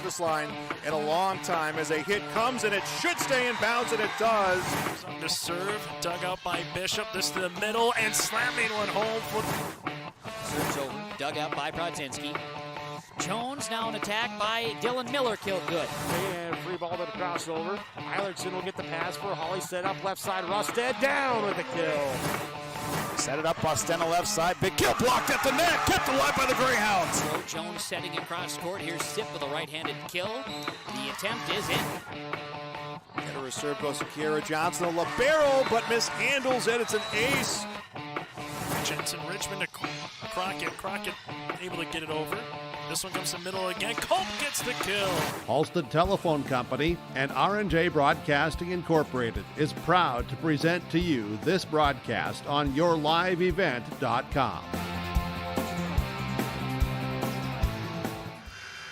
service line in a long time as a hit comes, and it should stay in bounds, and it does. The serve, dug out by Bishop. This to the middle, and slamming one home. Serves over, dug out by Brodzinski. Jones now an attack by Dylan Miller, killed good. And free ball to the crossover. Eilertson will get the pass for Holly, set up left side. Rusted down with the kill. Set it up, Bostena left side. Big kill blocked at the net. Kept alive by the Greyhounds. So Jones setting across court. Here's Sip with a right-handed kill. The attempt is in. And a serve goes to Kiera Johnson, a libero, but mishandles it. It's an ace. Jensen Richmond to Crockett. Crockett able to get it over. This one comes to the middle again. Culp gets the kill. Halstead Telephone Company and R&J Broadcasting Incorporated is proud to present to you this broadcast on yourliveevent.com.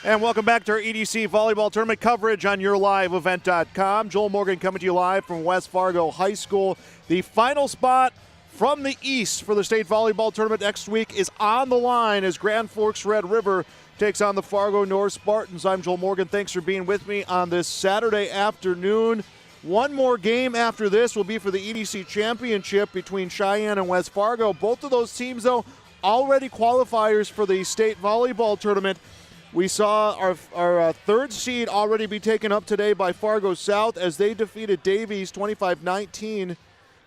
And welcome back to our EDC Volleyball Tournament coverage on yourliveevent.com. Joel Morgan coming to you live from West Fargo High School. The final spot from the East for the state volleyball tournament next week is on the line as Grand Forks Red River takes on the Fargo North Spartans. I'm Joel Morgan. Thanks for being with me on this Saturday afternoon. One more game after this will be for the EDC Championship between Cheyenne and West Fargo. Both of those teams, though, already qualifiers for the state volleyball tournament. We saw our third seed already be taken up today by Fargo South as they defeated Davies 25-19.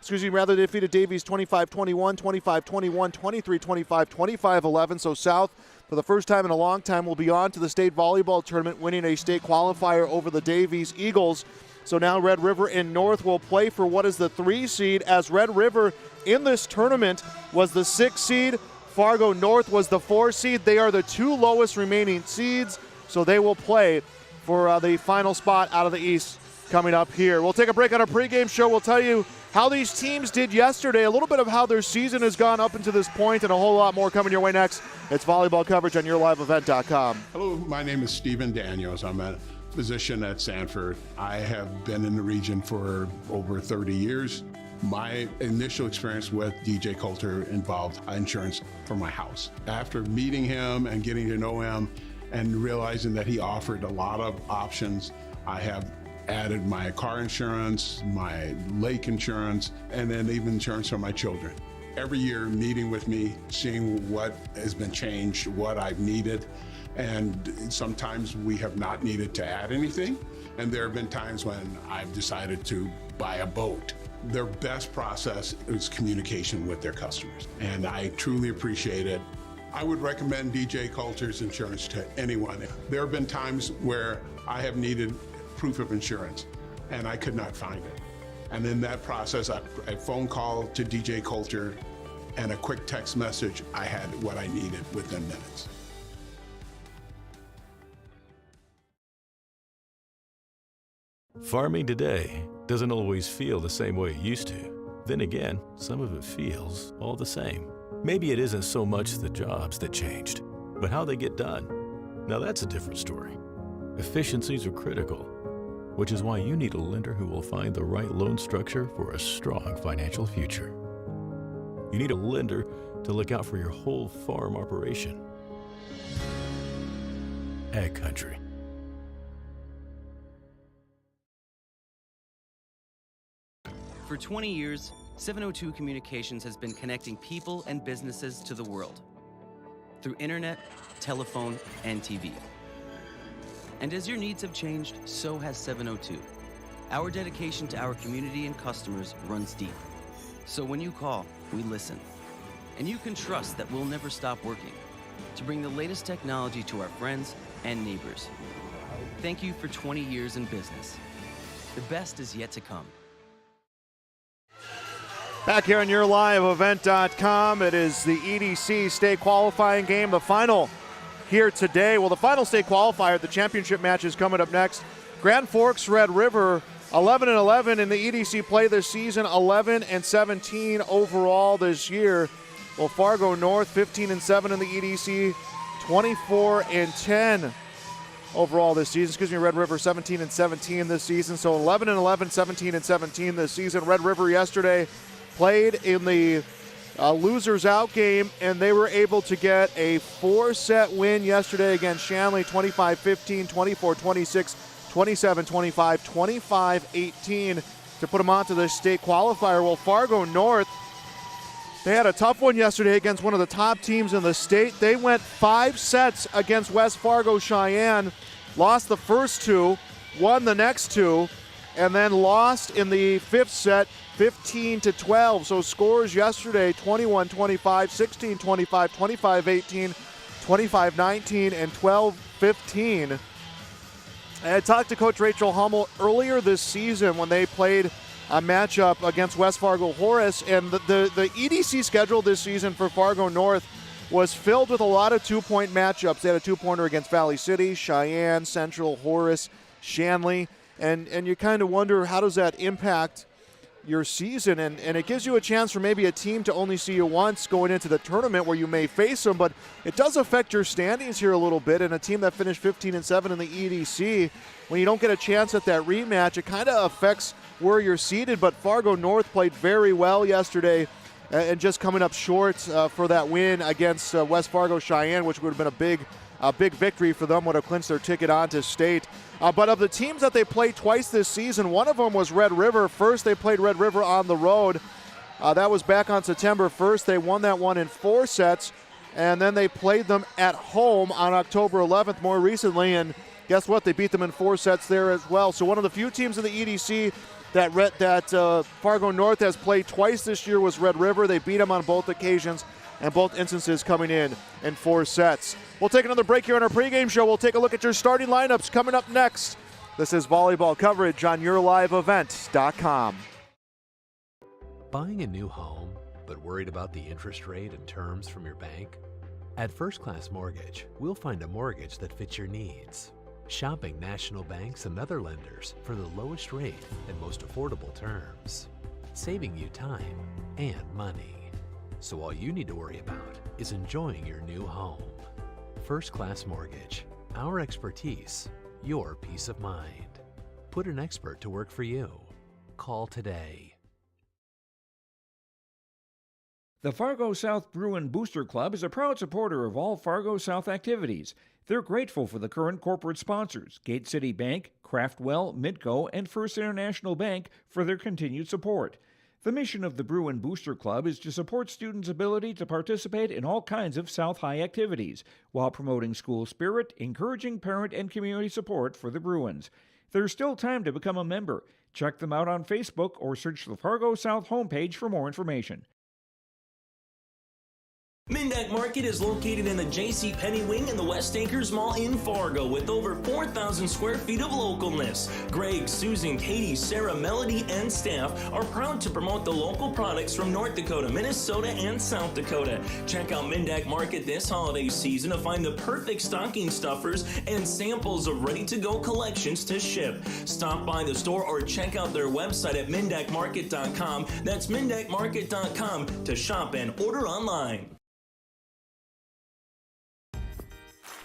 They defeated Davies 25-21, 25-21, 23-25, 25-11. So South, for the first time in a long time, will be on to the state volleyball tournament, winning a state qualifier over the Davies Eagles. So now Red River and North will play for what is the 3 seed, as Red River in this tournament was the 6 seed. Fargo North was the 4 seed. They are the 2 lowest remaining seeds, so they will play for the final spot out of the East coming up here. We'll take a break on our pregame show. We'll tell you how these teams did yesterday, a little bit of how their season has gone up until this point, and a whole lot more coming your way next. It's volleyball coverage on yourliveevent.com. Hello, my name is Stephen Daniels. I'm a physician at Sanford. I have been in the region for over 30 years. My initial experience with DJ Coulter involved insurance for my house. After meeting him and getting to know him and realizing that he offered a lot of options, I have added my car insurance, my lake insurance, and then even insurance for my children. Every year meeting with me, seeing what has been changed, what I've needed, and sometimes we have not needed to add anything, and there have been times when I've decided to buy a boat. Their best process is communication with their customers, and I truly appreciate it. I would recommend DJ Coulter's insurance to anyone. There have been times where I have needed proof of insurance, and I could not find it. And in that process, a phone call to DJ Coulter and a quick text message, I had what I needed within minutes. Farming today doesn't always feel the same way it used to. Then again, some of it feels all the same. Maybe it isn't so much the jobs that changed, but how they get done. Now that's a different story. Efficiencies are critical, which is why you need a lender who will find the right loan structure for a strong financial future. You need a lender to look out for your whole farm operation. Ag Country. For 20 years, 702 Communications has been connecting people and businesses to the world through internet, telephone, and TV. And as your needs have changed, so has 702. Our dedication to our community and customers runs deep. So when you call, we listen. And you can trust that we'll never stop working to bring the latest technology to our friends and neighbors. Thank you for 20 years in business. The best is yet to come. Back here on yourliveevent.com, it is the EDC state qualifying game, the final here today. Well, the final state qualifier, the championship match is coming up next. Grand Forks Red River 11-11 in the EDC play this season, 11-17 overall this year. Well, Fargo North 15-7 in the EDC, 24-10 overall this season. Red River 17-17 this season. So 11-11, 17-17 this season. Red River yesterday played in the losers out game, and they were able to get a 4-set win yesterday against Shanley, 25-15, 24-26, 27-25, 25-18 to put them onto the state qualifier. Well, Fargo North, they had a tough one yesterday against one of the top teams in the state. They went 5 sets against West Fargo Cheyenne, lost the first 2, won the next 2, and then lost in the 5th set 15-12. So scores yesterday 21-25, 16-25, 25-18, 25-19, and 12-15. I talked to Coach Rachel Hummel earlier this season when they played a matchup against West Fargo Horace, and the EDC schedule this season for Fargo North was filled with a lot of 2-point matchups. They had a 2-pointer against Valley City, Cheyenne, Central, Horace, Shanley, and you kind of wonder, how does that impact your season? And it gives you a chance for maybe a team to only see you once going into the tournament where you may face them, but it does affect your standings here a little bit. And a team that finished 15-7 in the EDC, when you don't get a chance at that rematch, it kind of affects where you're seated. But Fargo North played very well yesterday and just coming up short for that win against West Fargo Cheyenne, which would have been a big victory for them, would have clinched their ticket onto state. But of the teams that they played twice this season, one of them was Red River. First, they played Red River on the road. That was back on September 1st. They won that one in 4 sets, and then they played them at home on October 11th more recently, and guess what? They beat them in 4 sets there as well. So one of the few teams in the EDC that Fargo North has played twice this year was Red River. They beat them on both occasions, and both instances coming in 4 sets. We'll take another break here on our pregame show. We'll take a look at your starting lineups coming up next. This is volleyball coverage on YourLiveEvent.com. Buying a new home, but worried about the interest rate and terms from your bank? At First Class Mortgage, we'll find a mortgage that fits your needs. Shopping national banks and other lenders for the lowest rate and most affordable terms, saving you time and money. So all you need to worry about is enjoying your new home. First Class Mortgage, our expertise, your peace of mind. Put an expert to work for you. Call today. The Fargo South Bruin Booster Club is a proud supporter of all Fargo South activities. They're grateful for the current corporate sponsors, Gate City Bank, Craftwell, Midco, and First International Bank, for their continued support. The mission of the Bruin Booster Club is to support students' ability to participate in all kinds of South High activities, while promoting school spirit, encouraging parent and community support for the Bruins. There's still time to become a member. Check them out on Facebook or search the Fargo South homepage for more information. Mindak Market is located in the J.C. Penney Wing in the West Acres Mall in Fargo with over 4,000 square feet of localness. Greg, Susan, Katie, Sarah, Melody, and staff are proud to promote the local products from North Dakota, Minnesota, and South Dakota. Check out Mindak Market this holiday season to find the perfect stocking stuffers and samples of ready-to-go collections to ship. Stop by the store or check out their website at mindakmarket.com. That's mindakmarket.com to shop and order online.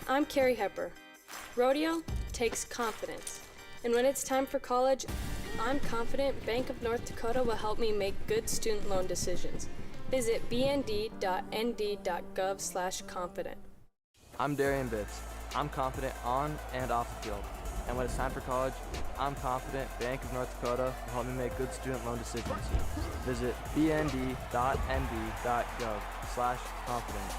I'm Carrie Hepper. Rodeo takes confidence. And when it's time for college, I'm confident Bank of North Dakota will help me make good student loan decisions. Visit bnd.nd.gov/confident. I'm Darian Bitts. I'm confident on and off the field. And when it's time for college, I'm confident Bank of North Dakota will help me make good student loan decisions. Visit bnd.nd.gov/confident.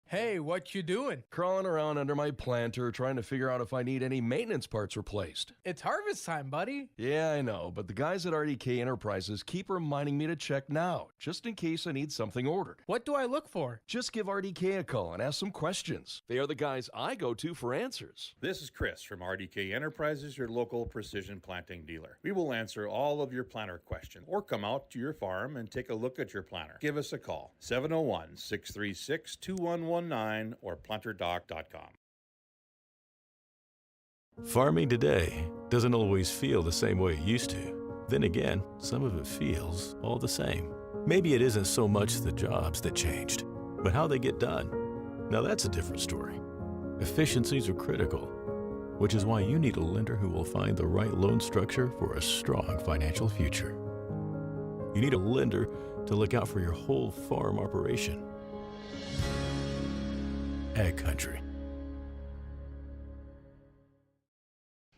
Hey, what you doing? Crawling around under my planter trying to figure out if I need any maintenance parts replaced. It's harvest time, buddy. Yeah, I know, but the guys at RDK Enterprises keep reminding me to check now, just in case I need something ordered. What do I look for? Just give RDK a call and ask some questions. They are the guys I go to for answers. This is Chris from RDK Enterprises, your local precision planting dealer. We will answer all of your planter questions or come out to your farm and take a look at your planter. Give us a call, 701-636-2119 or planterdoc.com. Farming today doesn't always feel the same way it used to. Then again, some of it feels all the same. Maybe it isn't so much the jobs that changed, but how they get done. Now that's a different story. Efficiencies are critical, which is why you need a lender who will find the right loan structure for a strong financial future. You need a lender to look out for your whole farm operation. Ag Country.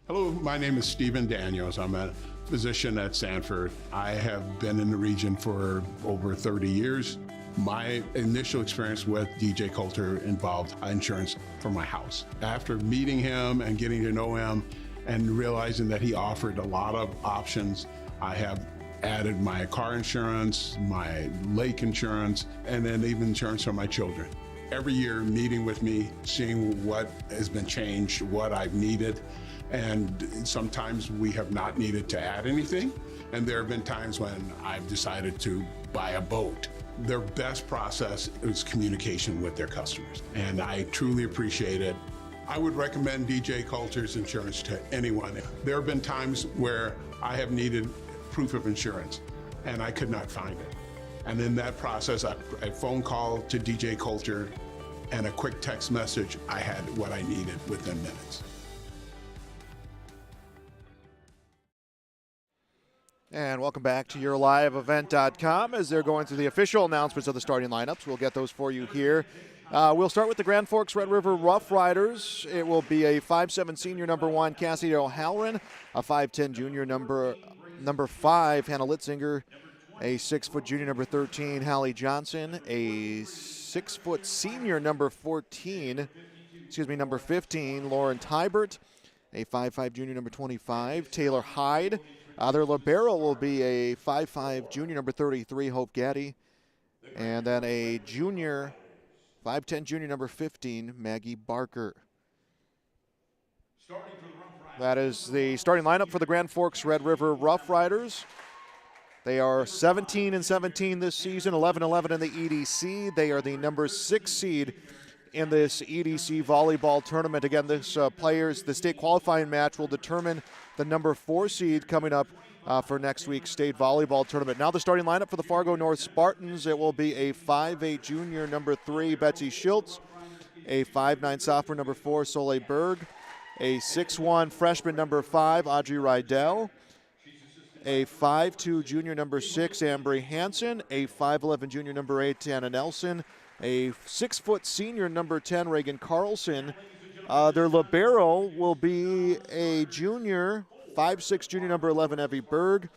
Hello, my name is Stephen Daniels. I'm a physician at Sanford. I have been in the region for over 30 years. My initial experience with DJ Coulter involved insurance for my house. After meeting him and getting to know him and realizing that he offered a lot of options, I have added my car insurance, my lake insurance, and then even insurance for my children. Every year meeting with me, seeing what has been changed, what I've needed, and sometimes we have not needed to add anything, and there have been times when I've decided to buy a boat. Their best process is communication with their customers, and I truly appreciate it. I would recommend DJ Coulter's insurance to anyone. There have been times where I have needed proof of insurance, and I could not find it. And in that process, a phone call to DJ Coulter and a quick text message, I had what I needed within minutes. And welcome back to YourLiveEvent.com as they're going through the official announcements of the starting lineups. We'll get those for you here. We'll start with the Grand Forks Red River Rough Riders. It will be a 5'7" senior number 1, Cassidy O'Halloran, a 5'10" junior number 5, Hannah Litzinger, a 6' junior number 13, Hallie Johnson, a 6' senior number 15, Lauren Tybert, a 5'5" junior number 25, Taylor Hyde. Their libero will be a 5'5" junior number 33, Hope Gaddy, and then a junior, 5'10" junior number 15, Maggie Barker. That is the starting lineup for the Grand Forks Red River Rough Riders. They are 17-17 this season, 11-11 in the EDC. They are the number 6 seed in this EDC Volleyball tournament. Again, the state qualifying match will determine the number 4 seed coming up for next week's state volleyball tournament. Now the starting lineup for the Fargo North Spartans. It will be a 5'8" junior number 3, Betsy Schultz, a 5'9" sophomore number 4, Soleil Berg, a 6'1" freshman number 5, Audrey Rydell, a 5'2" junior number 6, Ambry Hansen, a 5'11" junior number 8, Tana Nelson, a 6' senior number 10, Reagan Carlson. Their libero will be a junior, 5'6" junior number 11, Evie Berg.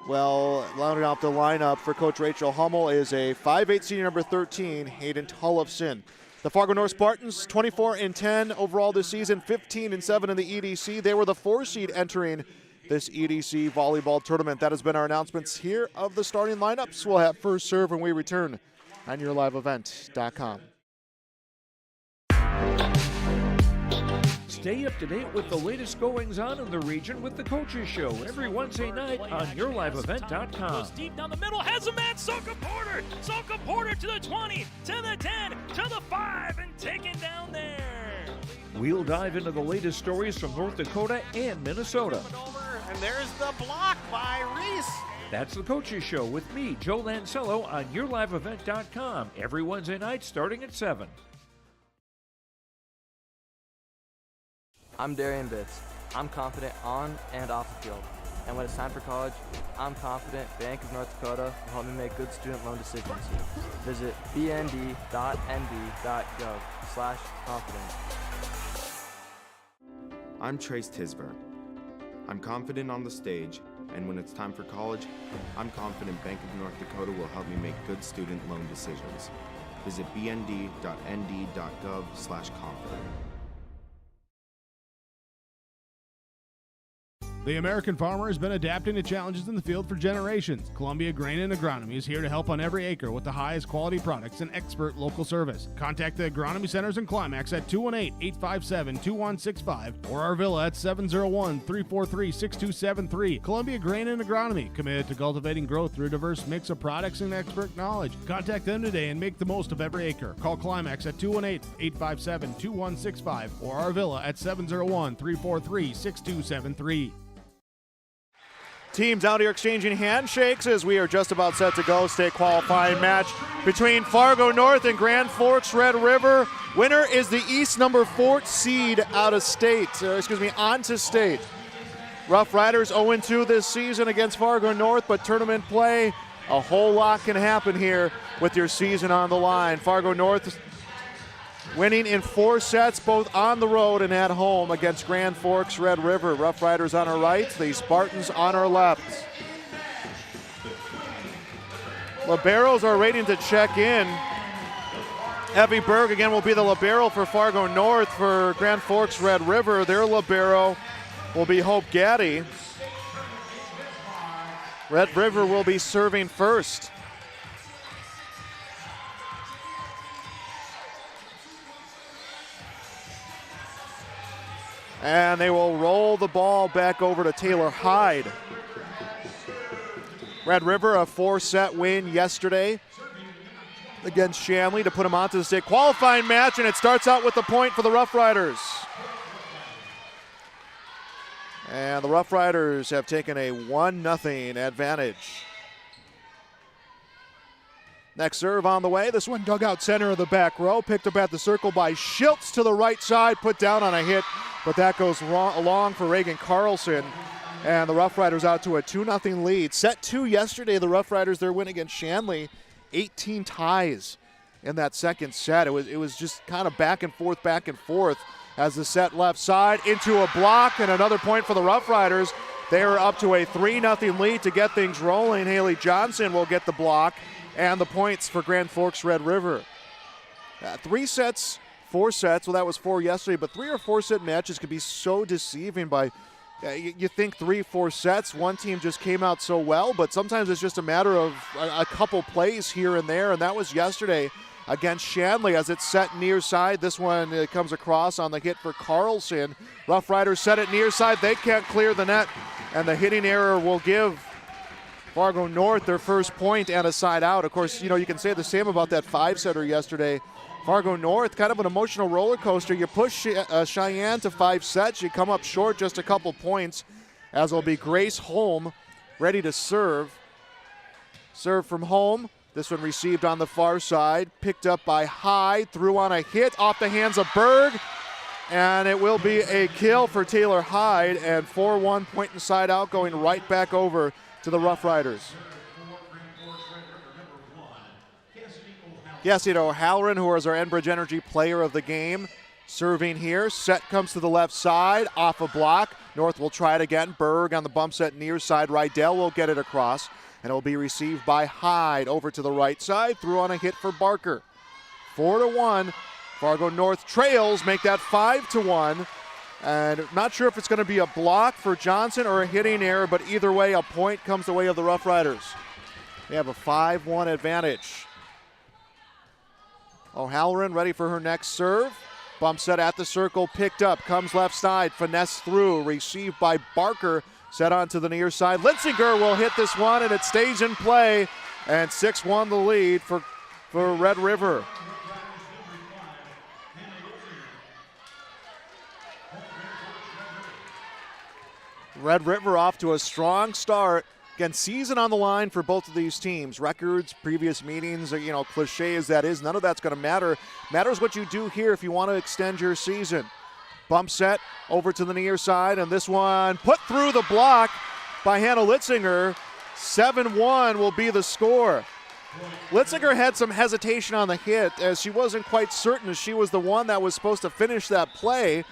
Well, rounding out the lineup for Coach Rachel Hummel is a 5'8" senior number 13, Hayden Tullefson. The Fargo North Spartans, 24-10 overall this season, 15-7 in the EDC. They were the 4 seed entering this EDC volleyball tournament. That has been our announcements here of the starting lineups. We'll have first serve when we return on YourLiveEvent.com. Stay up to date with the latest goings-on in the region with the Coaches Show every Wednesday night on YourLiveEvent.com. Goes deep down the middle, has a man, Soka Porter! Soka Porter to the 20, to the 10, to the 5, and taken down there. We'll dive into the latest stories from North Dakota and Minnesota. And there's the block by Reese. That's the Coaches Show with me, Joe Lancello, on YourLiveEvent.com every Wednesday night starting at 7. I'm Darian Bitts. I'm confident on and off the field. And when it's time for college, I'm confident Bank of North Dakota will help me make good student loan decisions. Visit bnd.nd.gov/confidence. I'm Trace Tisburn. I'm confident on the stage, and when it's time for college, I'm confident Bank of North Dakota will help me make good student loan decisions. Visit bnd.nd.gov/confident. The American farmer has been adapting to challenges in the field for generations. Columbia Grain and Agronomy is here to help on every acre with the highest quality products and expert local service. Contact the Agronomy Centers in Climax at 218-857-2165 or our villa at 701-343-6273. Columbia Grain and Agronomy, committed to cultivating growth through a diverse mix of products and expert knowledge. Contact them today and make the most of every acre. Call Climax at 218-857-2165 or our villa at 701-343-6273. Teams out here exchanging handshakes as we are just about set to go. State qualifying match between Fargo North and Grand Forks Red River. Winner is the East number 4 seed out of state, onto state. Rough Riders 0-2 this season against Fargo North, but tournament play, a whole lot can happen here with your season on the line. Fargo North winning in 4 sets, both on the road and at home against Grand Forks Red River. Rough Riders on our right, the Spartans on our left. Liberos are waiting to check in. Evie Berg again will be the libero for Fargo North. For Grand Forks Red River, their libero will be Hope Gaddy. Red River will be serving first. And they will roll the ball back over to Taylor Hyde. Red River, a 4-set win yesterday against Shanley to put them onto the state qualifying match, and it starts out with the point for the Rough Riders. And the Rough Riders have taken a 1-0 advantage. Next serve on the way. This one dug out center of the back row. Picked up at the circle by Schiltz to the right side. Put down on a hit, but that goes along for Reagan Carlson. And the Rough Riders out to a 2-0 lead. Set 2 yesterday, the Rough Riders, their win against Shanley. 18 ties in that second set. It was just kind of back and forth as the set left side into a block, and another point for the Rough Riders. They are up to a 3-0 lead to get things rolling. Haley Johnson will get the block and the points for Grand Forks Red River. 3 sets, 4 sets. Well, that was 4 yesterday, but 3 or 4 set matches could be so deceiving by you think 3-4 sets, one team just came out so well, but sometimes it's just a matter of a couple plays here and there, and that was yesterday against Shanley as it's set near side. This one comes across on the hit for Carlson. Rough Riders set it near side. They can't clear the net, and the hitting error will give Fargo North their first point and a side out. Of course, you can say the same about that 5-setter yesterday. Fargo North, kind of an emotional roller coaster. You push Cheyenne to 5 sets. You come up short just a couple points, as will be Grace Holm ready to serve. Serve from Holm. This one received on the far side. Picked up by Hyde. Threw on a hit off the hands of Berg. And it will be a kill for Taylor Hyde. And 4-1 point and side out, going right back over to the Rough Riders. Cassidy O'Halloran, who is our Enbridge Energy player of the game, serving here. Set comes to the left side, off a block. North will try it again. Berg on the bump set near side. Rydell will get it across, and it will be received by Hyde over to the right side. Threw on a hit for Barker. 4-1. Fargo North trails, make that 5-1. And not sure if it's going to be a block for Johnson or a hitting error, but either way, a point comes the way of the Rough Riders. They have a 5-1 advantage. O'Halloran ready for her next serve. Bump set at the circle, picked up, comes left side, finesse through, received by Barker, set onto the near side. Litzinger will hit this one, and it stays in play, and 6-1 the lead for Red River. Red River off to a strong start. Again, season on the line for both of these teams. Records, previous meetings, cliche as that is, none of that's going to matter. Matters what you do here if you want to extend your season. Bump set over to the near side, and this one put through the block by Hannah Litzinger. 7-1 will be the score. Litzinger had some hesitation on the hit as she wasn't quite certain she was the one that was supposed to finish that play.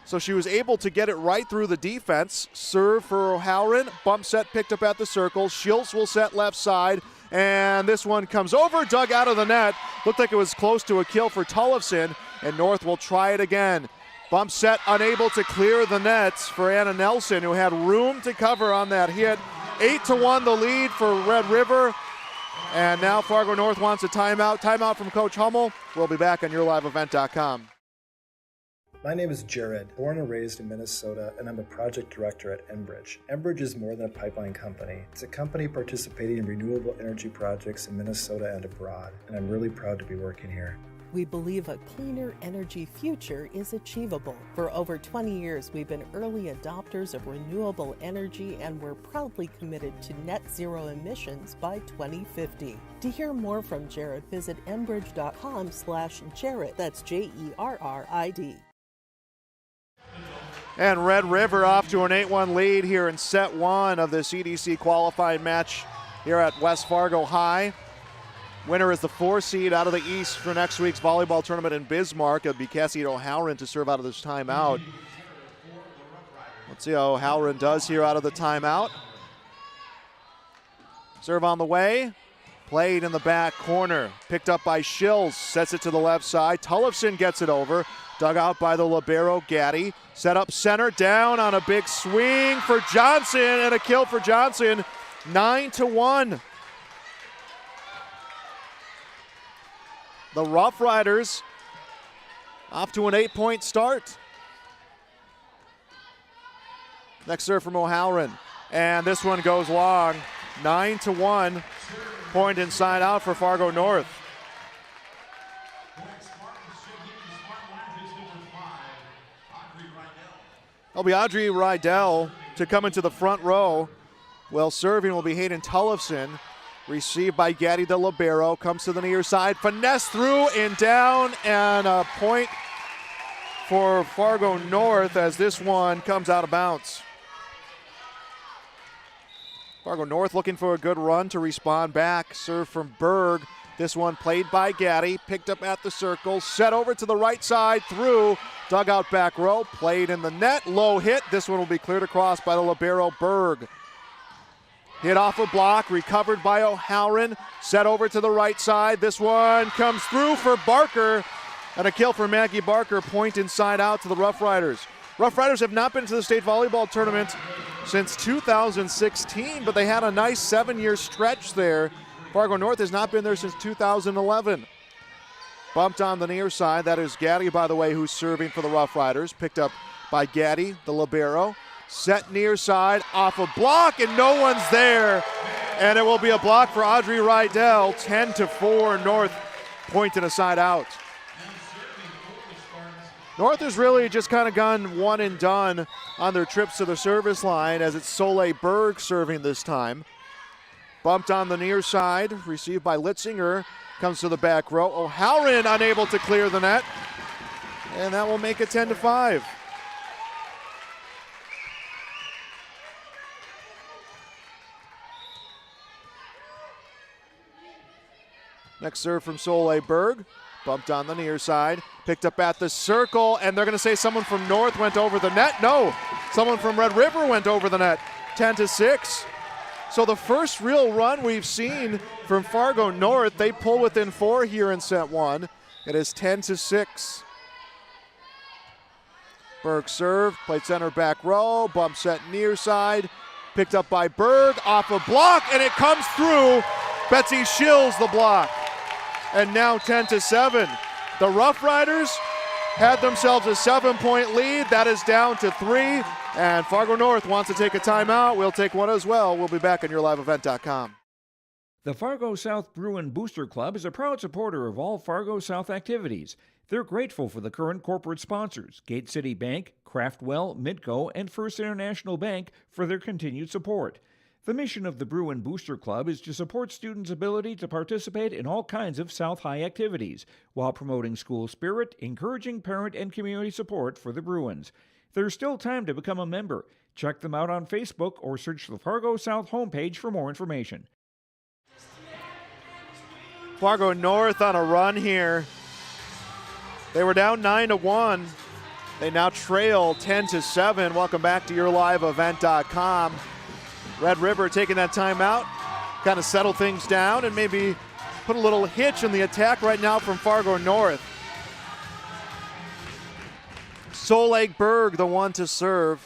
So she was able to get it right through the defense. Serve for O'Halloran. Bump set picked up at the circle. Schiltz will set left side. And this one comes over, dug out of the net. Looked like it was close to a kill for Tollefson. And North will try it again. Bump set unable to clear the nets for Anna Nelson, who had room to cover on that hit. 8-1 the lead for Red River. And now Fargo North wants a timeout. Timeout from Coach Hummel. We'll be back on YourLiveEvent.com. My name is Jared, born and raised in Minnesota, and I'm a project director at Enbridge. Enbridge is more than a pipeline company. It's a company participating in renewable energy projects in Minnesota and abroad, and I'm really proud to be working here. We believe a cleaner energy future is achievable. For over 20 years, we've been early adopters of renewable energy, and we're proudly committed to net zero emissions by 2050. To hear more from Jared, visit enbridge.com/Jared. That's Jerrid. And Red River off to an 8-1 lead here in set one of this EDC qualifying match here at West Fargo High. Winner is the 4 seed out of the East for next week's volleyball tournament in Bismarck. It'll be Cassie O'Halloran to serve out of this timeout. Let's see how O'Halloran does here out of the timeout. Serve on the way. Played in the back corner. Picked up by Shills. Sets it to the left side. Tullifson gets it over. Dug out by the libero, Gaddy. Set up center, down on a big swing for Johnson, and a kill for Johnson, 9-1. The Rough Riders off to an 8-point start. Next serve from O'Halloran, and this one goes long, 9-1. Point inside out for Fargo North. It'll be Audrey Rydell to come into the front row. Well, serving will be Hayden Tullifson. Received by Gaddy de libero. Comes to the near side. Finesse through and down. And a point for Fargo North as this one comes out of bounds. Fargo North looking for a good run to respond back. Serve from Berg. This one played by Gaddy, picked up at the circle, set over to the right side, through, dugout back row, played in the net, low hit. This one will be cleared across by the libero, Berg. Hit off a block, recovered by O'Halloran, set over to the right side. This one comes through for Barker, and a kill for Maggie Barker, point inside out to the Rough Riders. Rough Riders have not been to the state volleyball tournament since 2016, but they had a nice 7-year stretch there. Fargo North has not been there since 2011. Bumped on the near side. That is Gaddy, by the way, who's serving for the Rough Riders. Picked up by Gaddy, the libero. Set near side, off a block, and no one's there. And it will be a block for Audrey Rydell. 10-4 North, point and a side out. North has really just kind of gone one and done on their trips to the service line, as it's Soleil Berg serving this time. Bumped on the near side, received by Litzinger, comes to the back row. O'Halloran unable to clear the net, and that will make it 10-5. Next serve from Soleil Berg, bumped on the near side, picked up at the circle, and they're going to say someone from North went over the net. No, someone from Red River went over the net, 10-6. So the first real run we've seen from Fargo North, they pull within 4 here in set one. It is 10-6. Berg serve, played center back row, bump set near side, picked up by Berg, off a block, and it comes through. Betsy Shills the block. And now 10-7. The Rough Riders had themselves a 7-point lead. That is down to 3. And Fargo North wants to take a timeout. We'll take one as well. We'll be back on YourLiveEvent.com. The Fargo South Bruin Booster Club is a proud supporter of all Fargo South activities. They're grateful for the current corporate sponsors, Gate City Bank, Craftwell, Midco, and First International Bank, for their continued support. The mission of the Bruin Booster Club is to support students' ability to participate in all kinds of South High activities, while promoting school spirit, encouraging parent and community support for the Bruins. There's still time to become a member. Check them out on Facebook or search the Fargo South homepage for more information. Fargo North on a run here. They were down 9-1. They now trail 10-7. Welcome back to YourLiveEvent.com. Red River taking that timeout, kind of settle things down and maybe put a little hitch in the attack right now from Fargo North. Soleil Berg, the one to serve.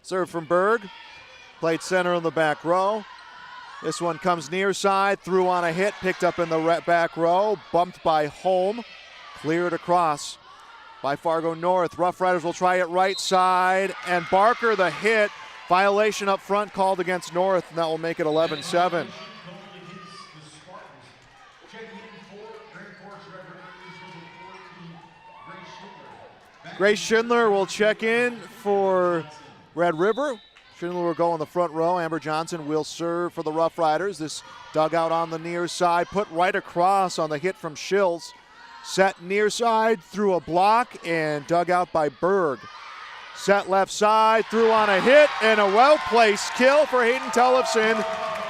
Serve from Berg. Played center in the back row. This one comes near side, through on a hit, picked up in the back row, bumped by Holm, cleared across by Fargo North. Rough Riders will try it right side, and Barker the hit. Violation up front called against North, and that will make it 11-7. Grace Schindler will check in for Red River. Schindler will go in the front row. Amber Johnson will serve for the Rough Riders. This dugout on the near side, put right across on the hit from Shills. Set near side through a block and dug out by Berg. Set left side, through on a hit, and a well-placed kill for Hayden Tellefson.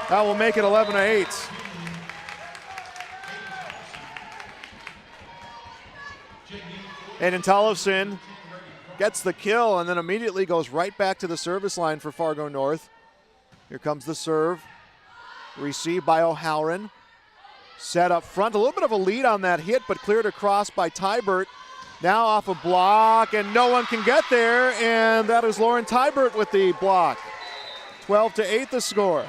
That will make it 11-8. Hayden Tellefson gets the kill and then immediately goes right back to the service line for Fargo North. Here comes the serve. Received by O'Halloran. Set up front. A little bit of a lead on that hit, but cleared across by Tybert. Now off a block, and no one can get there, and that is Lauren Tybert with the block. 12-8 the score.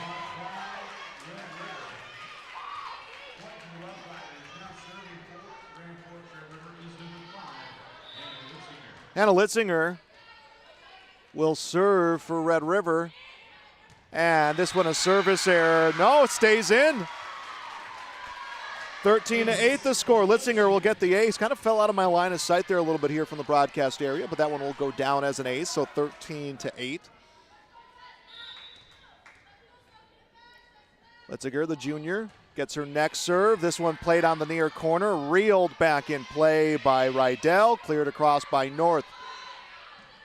Hannah Litzinger will serve for Red River. And this one a service error. No, it stays in. 13-8 the score. Litzinger will get the ace. Kind of fell out of my line of sight there a little bit here from the broadcast area, but that one will go down as an ace, so 13-8. Litzinger, the junior, gets her next serve. This one played on the near corner, reeled back in play by Rydell, cleared across by North.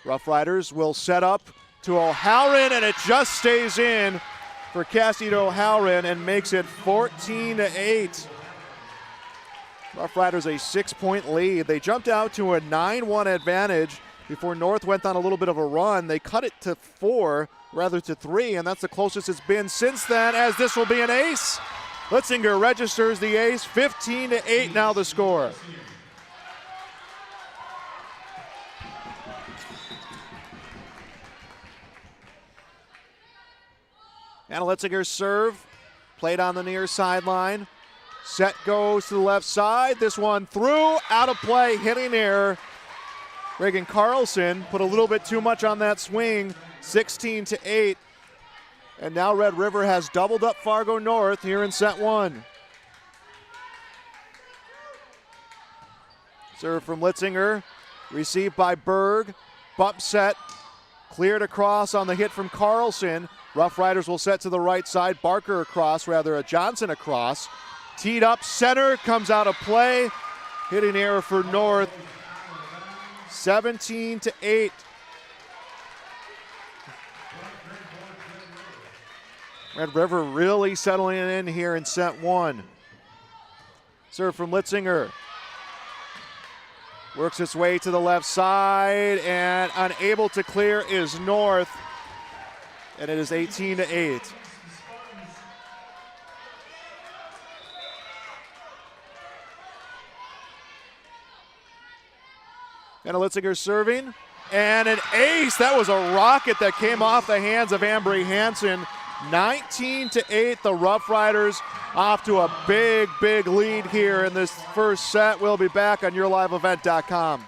Rough Riders will set up to O'Halloran, and it just stays in for Cassie O'Halloran and makes it 14-8. Rough Riders a 6-point lead. They jumped out to a 9-1 advantage before North went on a little bit of a run. They cut it to 4 rather to 3, and that's the closest it's been since then, as this will be an ace. Litzinger registers the ace. 15-8 now the score. Anna Litzinger's serve, played on the near sideline. Set goes to the left side. This one through, out of play, hitting error. Reagan Carlson put a little bit too much on that swing, 16-8. And now Red River has doubled up Fargo North here in set one. Serve from Litzinger, received by Berg. Bump set, cleared across on the hit from Carlson. Rough Riders will set to the right side. Barker across, rather a Johnson across. Teed up center, comes out of play. Hitting error for North. 17-8. Red River really settling in here in set one. Serve from Litzinger. Works its way to the left side, and unable to clear is North. And it is 18-8. Anna Litzinger serving, and an ace. That was a rocket that came off the hands of Ambry Hansen. 19-8, the Rough Riders off to a big, big lead here in this first set. We'll be back on YourLiveEvent.com.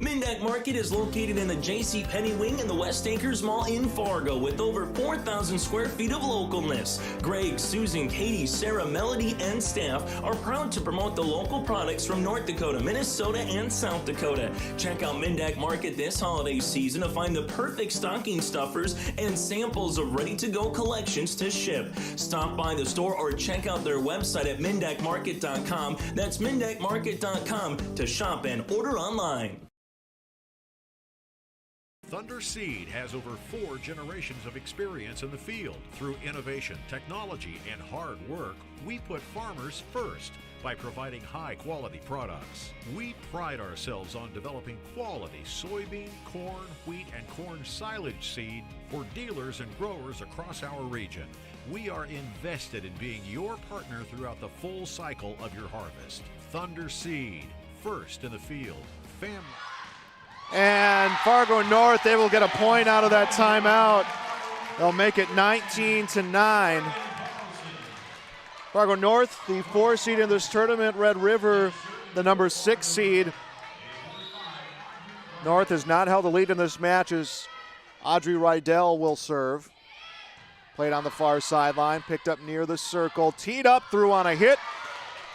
Mindak Market is located in the J.C. Penney wing in the West Acres Mall in Fargo with over 4,000 square feet of localness. Greg, Susan, Katie, Sarah, Melody, and staff are proud to promote the local products from North Dakota, Minnesota, and South Dakota. Check out Mindak Market this holiday season to find the perfect stocking stuffers and samples of ready-to-go collections to ship. Stop by the store or check out their website at mindakmarket.com. That's mindakmarket.com to shop and order online. Thunder Seed has over 4 generations of experience in the field. Through innovation, technology, and hard work, we put farmers first by providing high-quality products. We pride ourselves on developing quality soybean, corn, wheat, and corn silage seed for dealers and growers across our region. We are invested in being your partner throughout the full cycle of your harvest. Thunder Seed, first in the field. Family. And Fargo North, they will get a point out of that timeout. They'll make it 19-9. Fargo North, the 4 seed in this tournament. Red River, the number 6 seed. North has not held the lead in this match as Audrey Rydell will serve. Played on the far sideline, picked up near the circle, teed up, threw on a hit.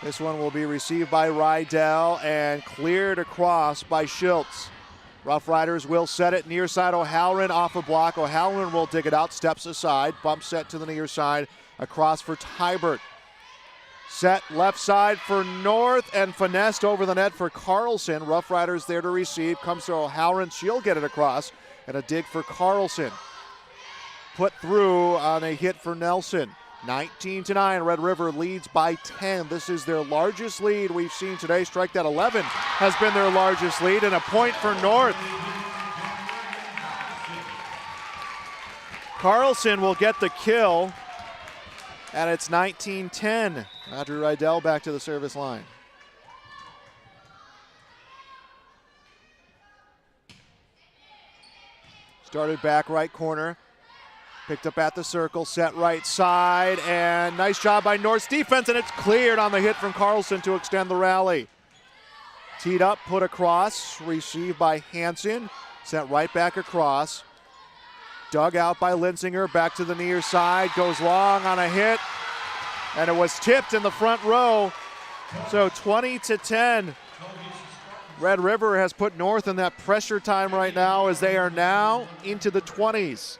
This one will be received by Rydell and cleared across by Schultz. Rough Riders will set it near side. O'Halloran off a block. O'Halloran will dig it out, steps aside, bump set to the near side, across for Tybert. Set left side for North and finessed over the net for Carlson. Rough Riders there to receive. Comes to O'Halloran. She'll get it across. And a dig for Carlson. Put through on a hit for Nelson. 19-9. Red River leads by 10. This is their largest lead we've seen today. Strike that 11 has been their largest lead. And a point for North. Carlson will get the kill. And it's 19-10. Audrey Rydell back to the service line. Started back right corner. Picked up at the circle, set right side, and nice job by North's defense, and it's cleared on the hit from Carlson to extend the rally. Teed up, put across, received by Hansen, sent right back across. Dug out by Linsinger, back to the near side, goes long on a hit, and it was tipped in the front row. So 20-10. Red River has put North in that pressure time right now as they are now into the 20s.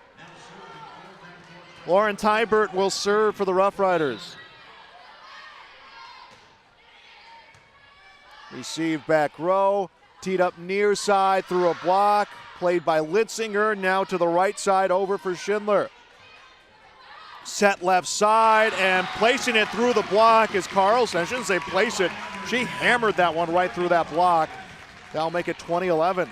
Lauren Tybert will serve for the Rough Riders. Received back row, teed up near side through a block. Played by Litzinger, now to the right side over for Schindler. Set left side and placing it through the block is Carlson. I shouldn't say place it. She hammered that one right through that block. That'll make it 20-11.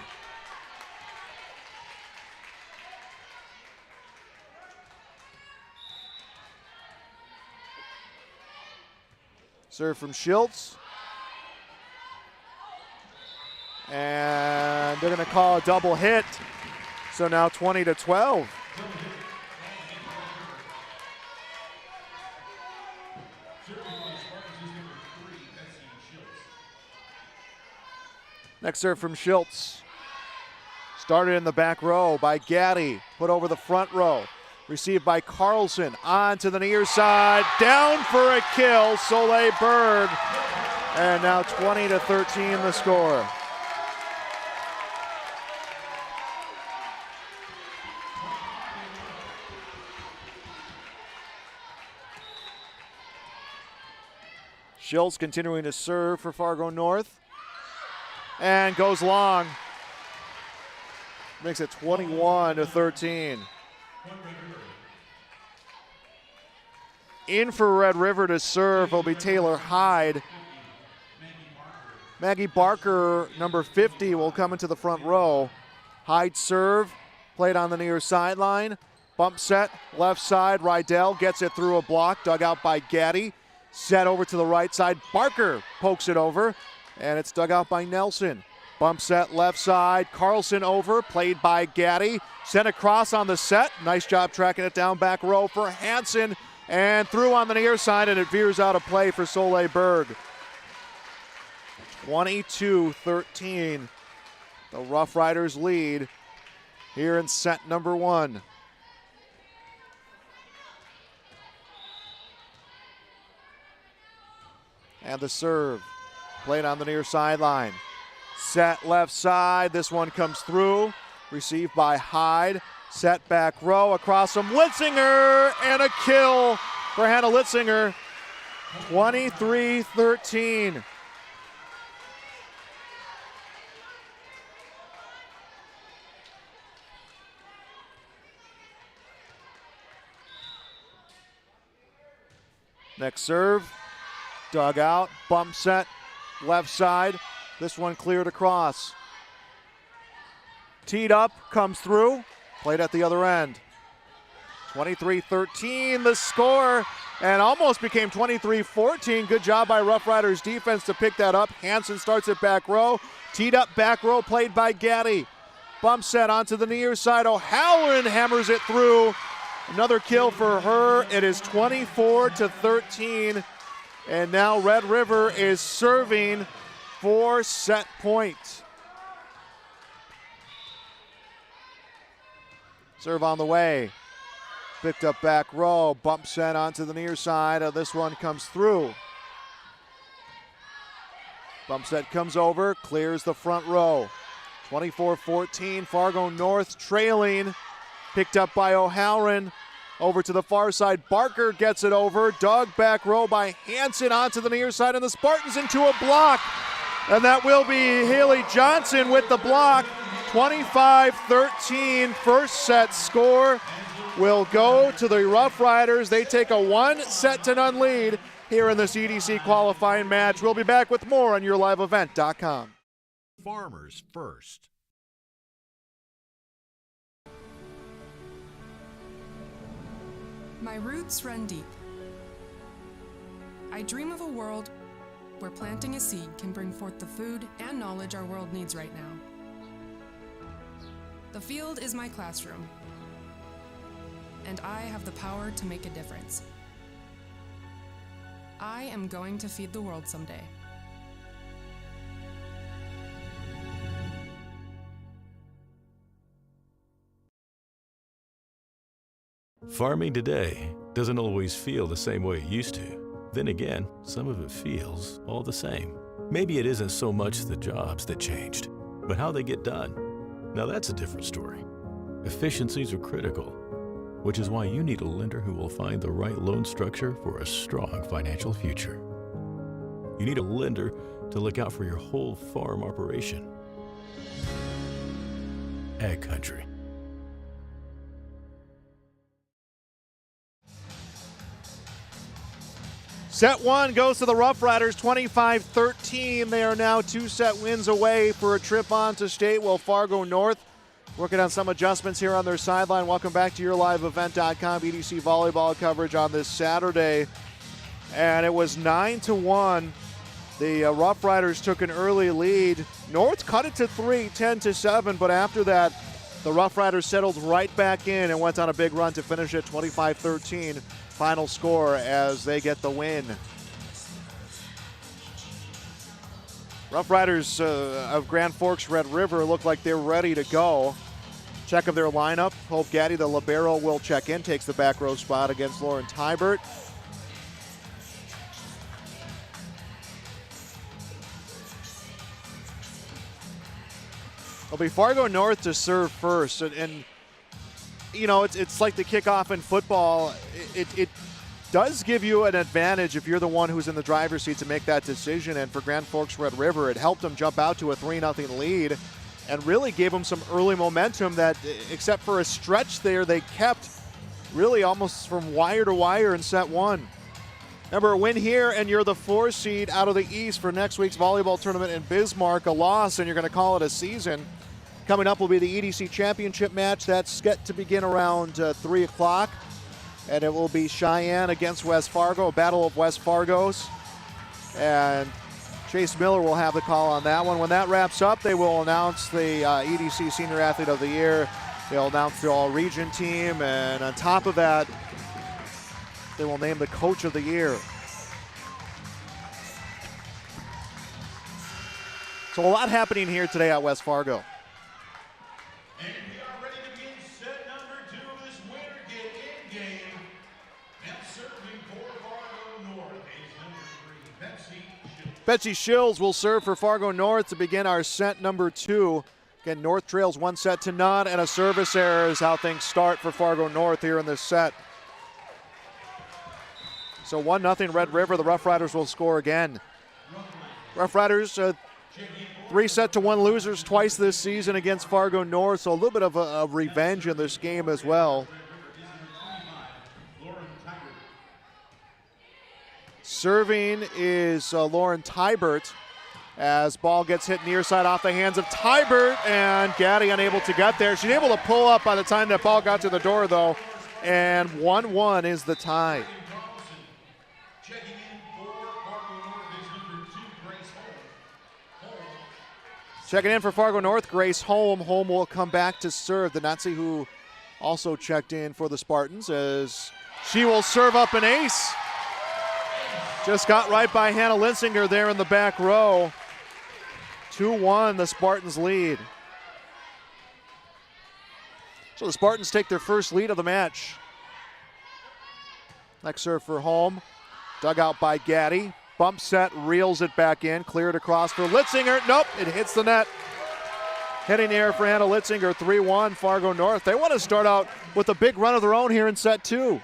Serve from Schiltz. And they're going to call a double hit. So now 20-12. Next serve from Schiltz. Started in the back row by Gaddy. Put over the front row. Received by Carlson. On to the near side. Down for a kill. Soleil Berg. And now 20-13 the score. Schiltz continuing to serve for Fargo North. And goes long. Makes it 21-13. In for Red River to serve will be Taylor Hyde. Maggie Barker, number 50, will come into the front row. Hyde serve, played on the near sideline. Bump set, left side. Rydell gets it through a block, dug out by Gaddy. Set over to the right side. Barker pokes it over, and it's dug out by Nelson. Bump set left side. Carlson over, played by Gaddy. Sent across on the set. Nice job tracking it down back row for Hansen. And through on the near side, and it veers out of play for Soleil Berg. 22-13. The Rough Riders lead here in set number one. And the serve, played on the near sideline. Set left side, this one comes through. Received by Hyde. Set back row across from Litzinger, and a kill for Hannah Litzinger. 23-13. Next serve. Dug out, bump set, left side. This one cleared across. Teed up, comes through, played at the other end. 23-13 the score, and almost became 23-14. Good job by Rough Riders defense to pick that up. Hansen starts it back row. Teed up back row, played by Gaddy. Bump set onto the near side. O'Halloran hammers it through. Another kill for her. It is 24-13. And now Red River is serving for set point. Serve on the way. Picked up back row. Bump set onto the near side. This one comes through. Bump set comes over. Clears the front row. 24-14. Fargo North trailing. Picked up by O'Halloran. Over to the far side, Barker gets it over. Dug back row by Hansen onto the near side, and the Spartans into a block. And that will be Haley Johnson with the block. 25-13 first set score will go to the Rough Riders. They take a 1-0 lead here in this EDC qualifying match. We'll be back with more on YourLiveEvent.com. Farmers first. My roots run deep. I dream of a world where planting a seed can bring forth the food and knowledge our world needs right now. The field is my classroom, and I have the power to make a difference. I am going to feed the world someday. Farming today doesn't always feel the same way it used to. Then again, some of it feels all the same. Maybe it isn't so much the jobs that changed, but how they get done. Now that's a different story. Efficiencies are critical, which is why you need a lender who will find the right loan structure for a strong financial future. You need a lender to look out for your whole farm operation. Ag Country. Set one goes to the Rough Riders, 25-13. They are now 2-set wins away for a trip on to state. While Fargo North working on some adjustments here on their sideline. Welcome back to YourLiveEvent.com EDC Volleyball coverage on this Saturday. And it was 9-1. The Rough Riders took an early lead. North cut it to 3, 10-7, but after that, the Rough Riders settled right back in and went on a big run to finish at 25-13. Final score as they get the win. Rough Riders of Grand Forks Red River look like they're ready to go. Check of their lineup. Hope Gaddy, the libero, will check in, takes the back row spot against Lauren Tybert. It'll be Fargo North to serve first, and you know, it's like the kickoff in football. It does give you an advantage if you're the one who's in the driver's seat to make that decision. And for Grand Forks Red River, it helped them jump out to a 3-0 lead and really gave them some early momentum that, except for a stretch there, they kept really almost from wire to wire in set one. Remember, a win here and you're the 4 seed out of the East for next week's volleyball tournament in Bismarck. A loss and you're going to call it a season. Coming up will be the EDC Championship match. That's set to begin around 3 o'clock. And it will be Cheyenne against West Fargo, a battle of West Fargos. And Chase Miller will have the call on that one. When that wraps up, they will announce the EDC Senior Athlete of the Year. They'll announce the all-region team. And on top of that, they will name the Coach of the Year. So a lot happening here today at West Fargo. And we are ready to begin set number 2 of this winner get in game. And serving for Fargo North is number 3, Betsy Shields. Betsy Shields will serve for Fargo North to begin our set number 2. Again, North trails 1-0, and a service error is how things start for Fargo North here in this set. So 1-0 Red River. The Rough Riders will score again. Rough Riders 3-1 losers twice this season against Fargo North, so a little bit of a revenge in this game as well. Serving is Lauren Tybert as ball gets hit near side off the hands of Tybert, and Gaddy unable to get there. She's able to pull up by the time that ball got to the door, though, and 1-1 is the tie. Checking in for Fargo North, Grace Holm. Holm will come back to serve. The Nazi who also checked in for the Spartans as she will serve up an ace. Just got right by Hannah Linsinger there in the back row. 2-1, the Spartans lead. So the Spartans take their first lead of the match. Next serve for Holm. Dug out by Gaddy. Bump set, reels it back in, cleared across for Litzinger. Nope, it hits the net. Hitting the air for Hannah Litzinger, 3-1, Fargo North. They want to start out with a big run of their own here in set 2.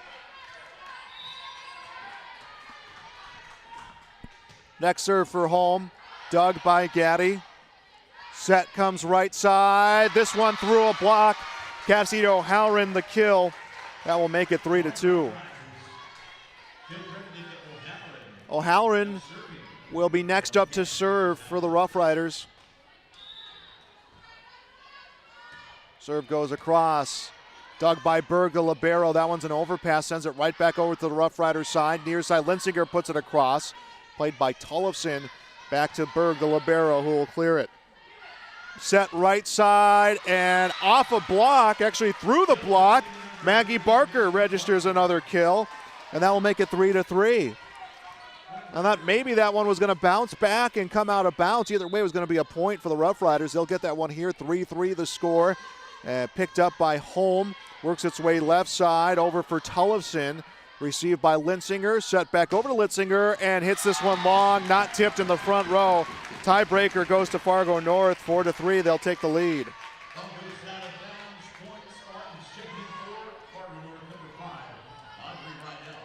Next serve for home, dug by Gaddy. Set comes right side. This one through a block. Cassidy O'Halloran the kill. That will make it 3-2. O'Halloran will be next up to serve for the Rough Riders. Serve goes across. Dug by Berg, the libero. That one's an overpass. Sends it right back over to the Rough Riders side. Near side, Linsinger puts it across. Played by Tollefson. Back to Berg, the libero, who will clear it. Set right side and off a block, actually through the block. Maggie Barker registers another kill, and that will make it 3-3. I thought maybe that one was going to bounce back and come out of bounds. Either way, it was going to be a point for the Rough Riders. They'll get that one here, 3-3 the score. Picked up by Holm, works its way left side, over for Tollefson. Received by Linsinger, set back over to Litzinger, and hits this one long, not tipped in the front row. Tiebreaker goes to Fargo North, 4-3. They'll take the lead.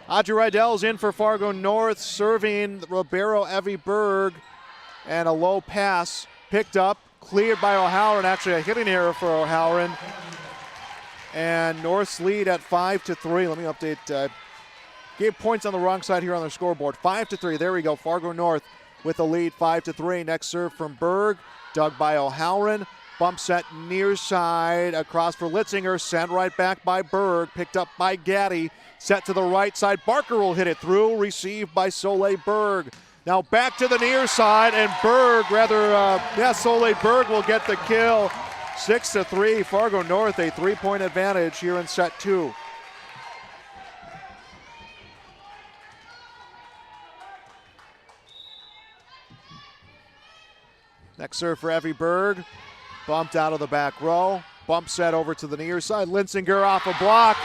Audrey Rydell's in for Fargo North, serving Roberto Evie Berg, and a low pass picked up, cleared by O'Halloran. Actually, a hitting error for O'Halloran, and North's lead at 5-3. Let me update. Gave points on the wrong side here on the scoreboard. 5-3. There we go. Fargo North with the lead, 5-3. Next serve from Berg, dug by O'Halloran. Bump set near side across for Litzinger. Sent right back by Berg. Picked up by Gaddy. Set to the right side. Barker will hit it through. Received by Soleil Berg. Now back to the near side, and Soleil Berg will get the kill. 6-3. Fargo North, a 3-point advantage here in set 2. Next serve for Evie Berg. Bumped out of the back row. Bump set over to the near side. Linsinger off a block.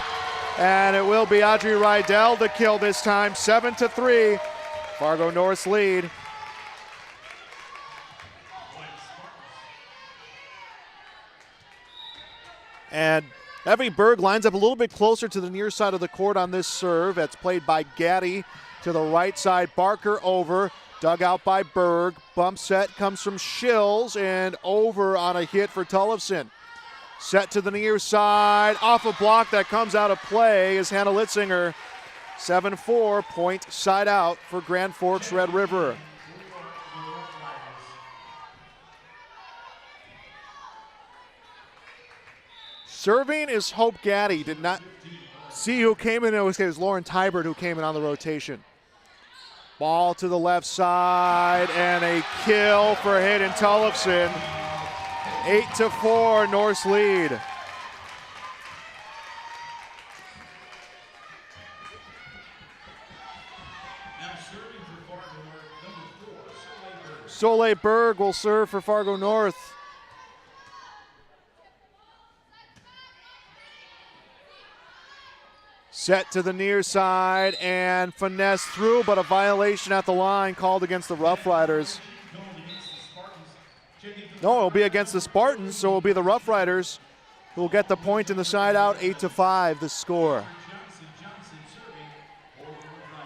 And it will be Audrey Rydell the kill this time. 7-3. Fargo North's lead. And Evie Berg lines up a little bit closer to the near side of the court on this serve. That's played by Gaddy to the right side. Barker over. Dug out by Berg. Bump set comes from Shills and over on a hit for Tollefson. Set to the near side. Off a block that comes out of play is Hannah Litzinger. 7-4, point side out for Grand Forks Red River. Serving is Hope Gaddy. Did not see who came in. It was Lauren Tybert who came in on the rotation. Ball to the left side and a kill for Hayden Tollefson. 8-4, North's lead. Soleil Berg will serve for Fargo North. Set to the near side and finesse through, but a violation at the line called against the Rough Riders. No, it'll be against the Spartans, so it'll be the Rough Riders who will get the point in the side out. 8-5 the score.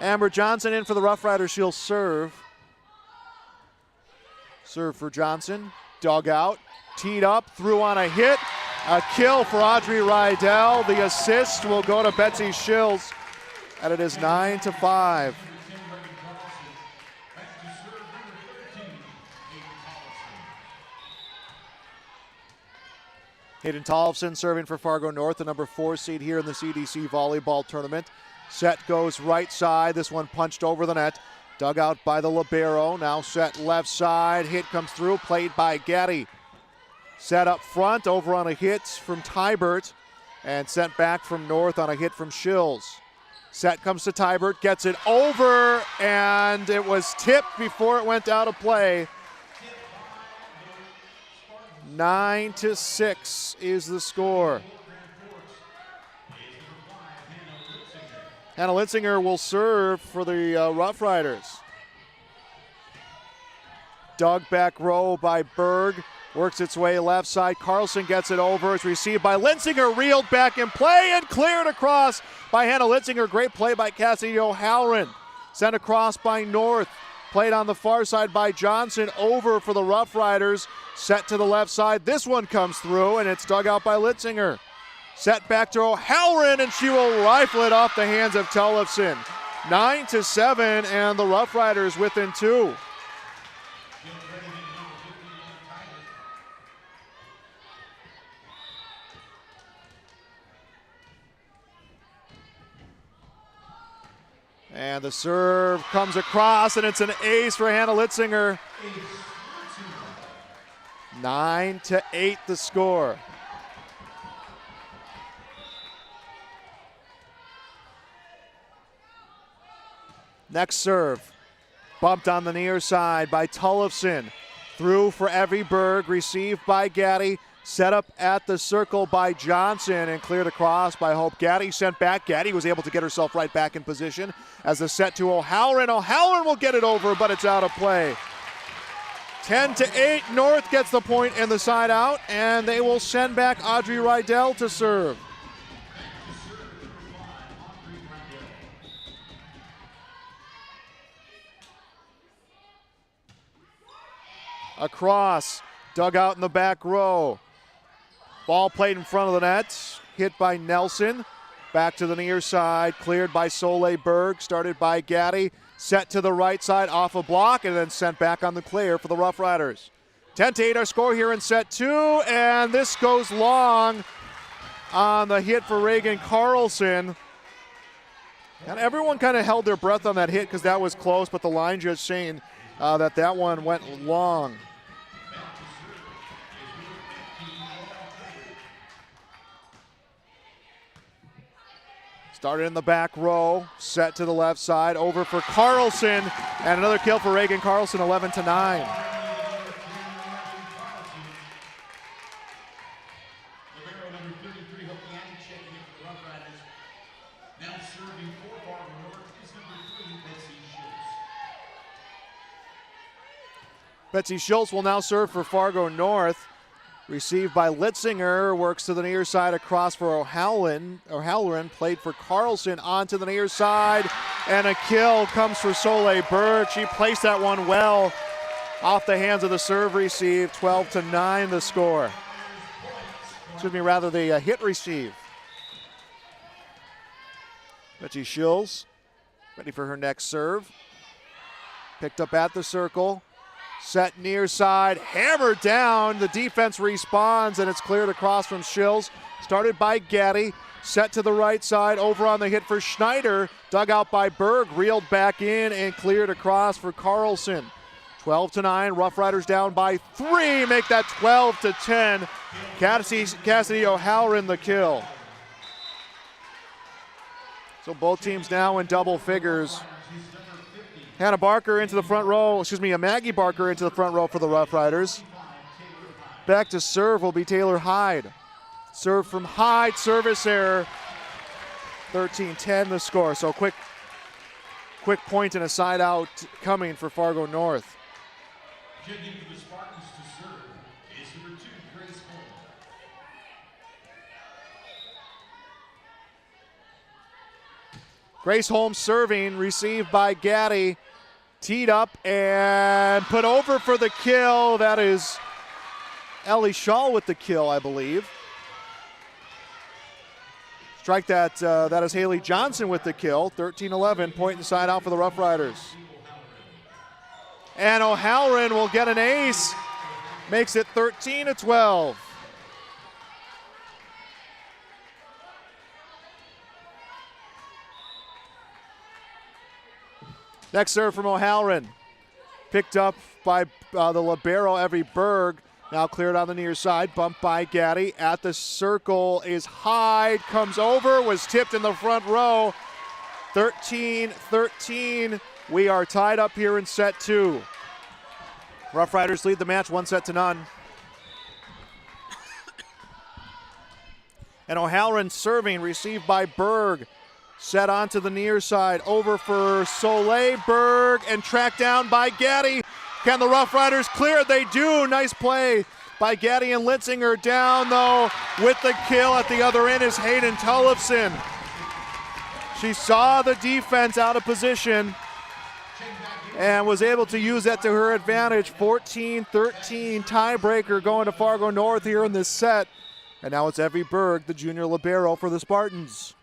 Amber Johnson in for the Rough Riders. She'll serve. Serve for Johnson. Dug out. Teed up. Threw on a hit. A kill for Audrey Rydell. The assist will go to Betsy Shills, and it is 9-5. Hayden Tollefson serving for Fargo North, the number 4 seed here in the EDC Volleyball tournament. Set goes right side. This one punched over the net. Dug out by the libero. Now set left side. Hit comes through. Played by Gaddy. Set up front, over on a hit from Tybert, and sent back from North on a hit from Shills. Set comes to Tybert, gets it over, and it was tipped before it went out of play. 9-6 is the score. Hannah Litzinger will serve for the Rough Riders. Dug back row by Berg. Works its way left side. Carlson gets it over. It's received by Litzinger. Reeled back in play and cleared across by Hannah Litzinger. Great play by Cassidy O'Halloran. Sent across by North. Played on the far side by Johnson. Over for the Rough Riders. Set to the left side. This one comes through and it's dug out by Litzinger. Set back to O'Halloran and she will rifle it off the hands of Tollefson. 9-7 and the Rough Riders within 2. And the serve comes across, and it's an ace for Hannah Litzinger. 9-8 the score. Next serve, bumped on the near side by Tollefson. Through for Evie Berg, received by Gaddy. Set up at the circle by Johnson and cleared across by Hope. Gaddy sent back. Gaddy was able to get herself right back in position as the set to O'Halloran. O'Halloran will get it over, but it's out of play. 10-8, North gets the point in the side out, and they will send back Audrey Rydell to serve. Across, dug out in the back row. Ball played in front of the net, hit by Nelson. Back to the near side, cleared by Soleil Berg, started by Gaddy. Set to the right side off a block and then sent back on the clear for the Rough Riders. 10-8 our score here in set 2, and this goes long on the hit for Reagan Carlson. And everyone kind of held their breath on that hit because that was close, but the line judge saying that one went long. Started in the back row, set to the left side, over for Carlson, and another kill for Reagan Carlson, 11-9. Betsy Schultz will now serve for Fargo North. Received by Litzinger, works to the near side across for O'Halloran. O'Halloran played for Carlson onto the near side, and a kill comes for Soleil Berg. She placed that one well off the hands of the serve receive. 12-9 the score. Excuse me, rather the hit receive. Betsy Schultz ready for her next serve. Picked up at the circle. Set near side, hammered down. The defense responds, and it's cleared across from Schills. Started by Gaddy, set to the right side, over on the hit for Schneider. Dug out by Berg, reeled back in, and cleared across for Carlson. 12-9, Rough Riders down by 3, make that 12-10. Cassidy O'Halloran the kill. So both teams now in double figures. Hannah Barker into the front row, Maggie Barker into the front row for the Rough Riders. Back to serve will be Taylor Hyde. Serve from Hyde, service error. 13-10 the score. So quick point and a side out coming for Fargo North. Checking for the Spartans to serve is number 2, Grace Holmes. Grace Holmes serving, received by Gaddy. Teed up and put over for the kill. That is Ellie Shaw with the kill, I believe. Strike that, that is Haley Johnson with the kill. 13-11, point inside out for the Rough Riders. And O'Halloran will get an ace. Makes it 13-12. Next serve from O'Halloran. Picked up by the libero, Evie Berg. Now cleared on the near side. Bumped by Gaddy. At the circle is Hyde. Comes over. Was tipped in the front row. 13-13. We are tied up here in set 2. Rough Riders lead the match 1-0. And O'Halloran serving. Received by Berg. Set onto the near side, over for Soleil Berg, and tracked down by Gaddy. Can the Rough Riders clear? They do. Nice play by Gaddy and Litzinger. Down, though, with the kill at the other end is Hayden Tullifson. She saw the defense out of position and was able to use that to her advantage. 14-13 tiebreaker going to Fargo North here in this set. And now it's Evie Berg, the junior libero for the Spartans.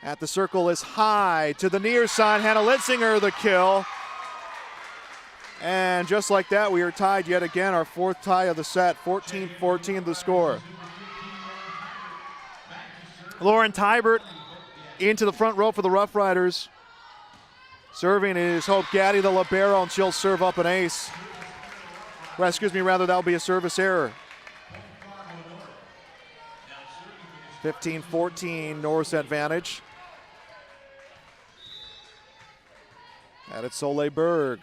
At the circle is high to the near side. Hannah Litzinger the kill. And just like that, we are tied yet again, our fourth tie of the set. 14-14 the score. Lauren Tybert into the front row for the Rough Riders. Serving is Hope Gaddy, the libero, and she'll serve up an ace. Well, excuse me, rather, that'll be a service error. 15-14 North's advantage. And it's Soleil Berg.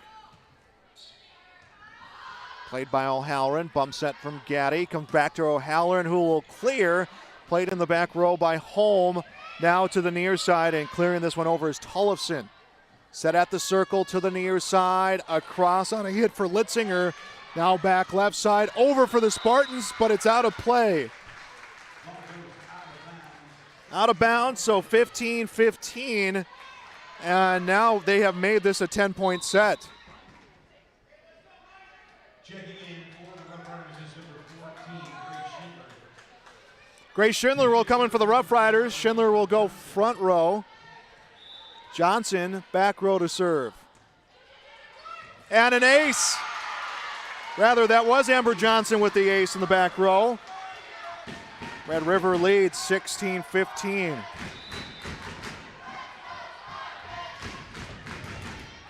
Played by O'Halloran. Bump set from Gaddy. Comes back to O'Halloran, who will clear. Played in the back row by Holm. Now to the near side, and clearing this one over is Tullifson. Set at the circle to the near side. Across on a hit for Litzinger. Now back left side. Over for the Spartans, but it's out of play. Out of bounds, so 15-15. And now they have made this a 10-point set. Grace Schindler will come in for the Rough Riders. Schindler will go front row. Johnson back row to serve. And an ace. Rather, that was Amber Johnson with the ace in the back row. Red River leads 16-15.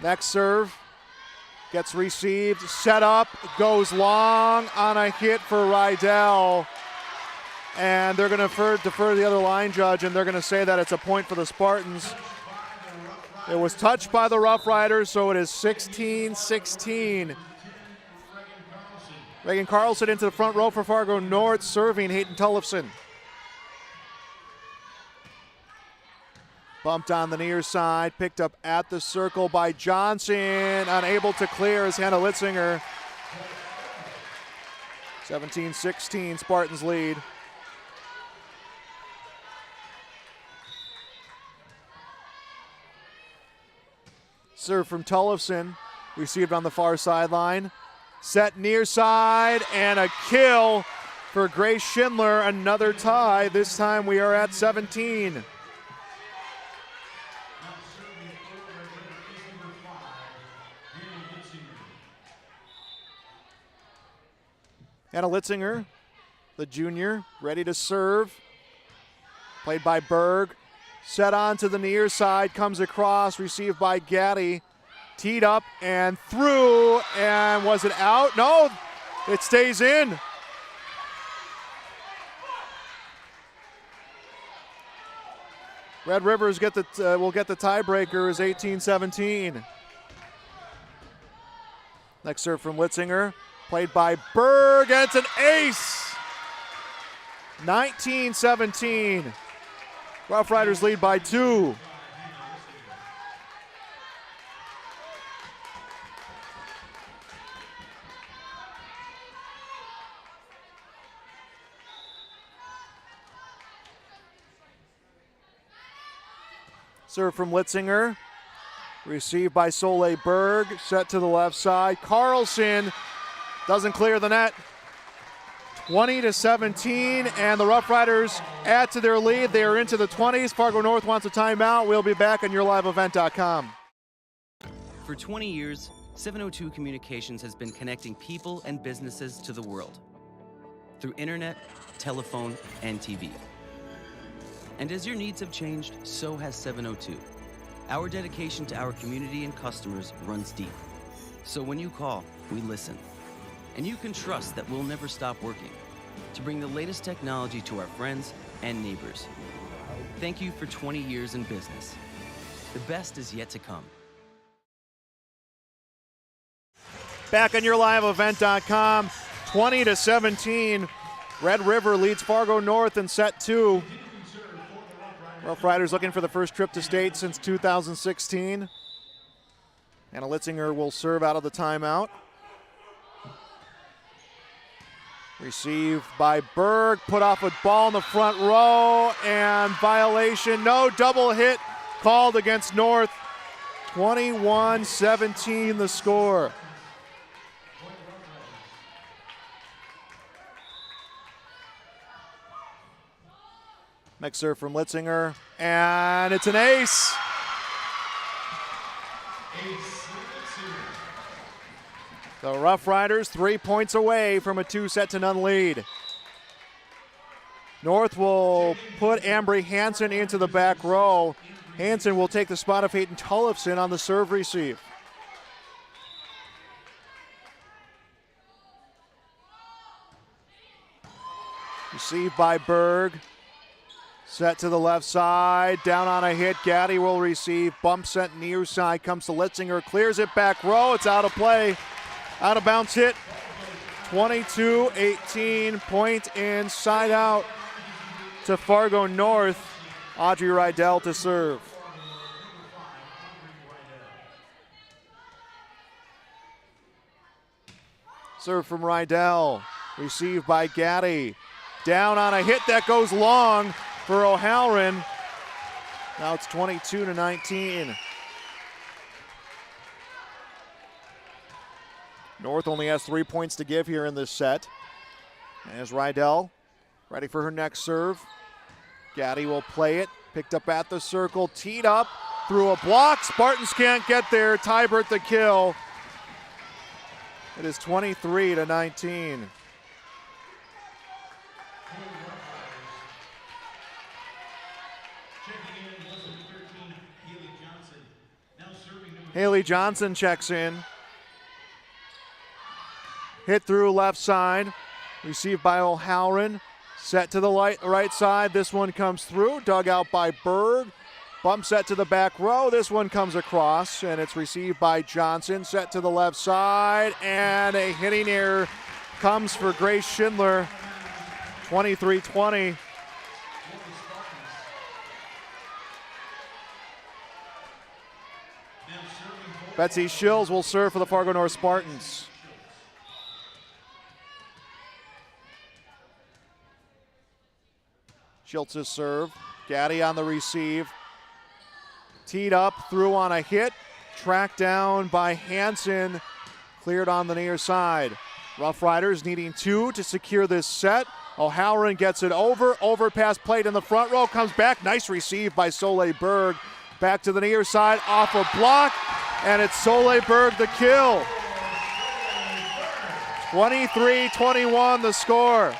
Next serve gets received, set up, goes long on a hit for Rydell. And they're going to defer the other line judge, and they're going to say that it's a point for the Spartans. It was touched by the Rough Riders, so it is 16-16. Reagan Carlson into the front row for Fargo North, serving Hayden Tullifson. Bumped on the near side, picked up at the circle by Johnson. Unable to clear is Hannah Litzinger. 17-16, Spartans lead. Serve from Tullifson, received on the far sideline. Set near side, and a kill for Grace Schindler. Another tie. This time we are at 17. Hannah Litzinger, the junior, ready to serve. Played by Berg. Set on to the near side, comes across, received by Gaddy. Teed up and through, and was it out? No, it stays in. Red Rivers will get the tiebreaker is 18-17. Next serve from Litzinger, played by Berg, and it's an ace. 19-17. Rough Riders lead by 2. Serve from Litzinger, received by Soleil Berg, set to the left side. Carlson doesn't clear the net. 20-17, and the Rough Riders add to their lead. They are into the 20s. Fargo North wants a timeout. We'll be back on YourLiveEvent.com. For 20 years, 702 Communications has been connecting people and businesses to the world through internet, telephone, and TV. And as your needs have changed, so has 702. Our dedication to our community and customers runs deep. So when you call, we listen. And you can trust that we'll never stop working to bring the latest technology to our friends and neighbors. Thank you for 20 years in business. The best is yet to come. Back on YourLiveEvent.com, 20-17. Red River leads Fargo North in set 2. Rough Riders looking for the first trip to state since 2016. Hannah Litzinger will serve out of the timeout. Received by Berg, put off a ball in the front row, and violation. No, double hit called against North. 21-17 the score. Mixer from Litzinger, and it's an ace. The Rough Riders 3 points away from a 2-0 lead. North will put Ambry Hansen into the back row. Hansen will take the spot of Hayden Tullifson on the serve receive. Received by Berg. Set to the left side, down on a hit. Gaddy will receive, bump set near side, comes to Litzinger, clears it back row, it's out of play. Out of bounds hit, 22-18, point inside out to Fargo North. Audrey Rydell to serve. Serve from Rydell, received by Gaddy. Down on a hit that goes long for O'Halloran. Now it's 22-19. North only has 3 points to give here in this set. As Rydell ready for her next serve. Gaddy will play it, picked up at the circle, teed up, through a block. Spartans can't get there. Tybert the kill. It is 23-19. Haley Johnson checks in. Hit through left side. Received by O'Halloran. Set to the right side. This one comes through. Dug out by Berg. Bump set to the back row. This one comes across, and it's received by Johnson. Set to the left side, and a hitting error comes for Grace Schindler. 23-20. Betsy Shills will serve for the Fargo North Spartans. Schiltz's serve. Gaddy on the receive. Teed up, through on a hit. Tracked down by Hansen. Cleared on the near side. Rough Riders needing 2 to secure this set. O'Halloran gets it over. Overpass played in the front row. Comes back. Nice receive by Soleil Berg. Back to the near side. Off a block. And it's Soleil Berg the kill. 23-21 the score.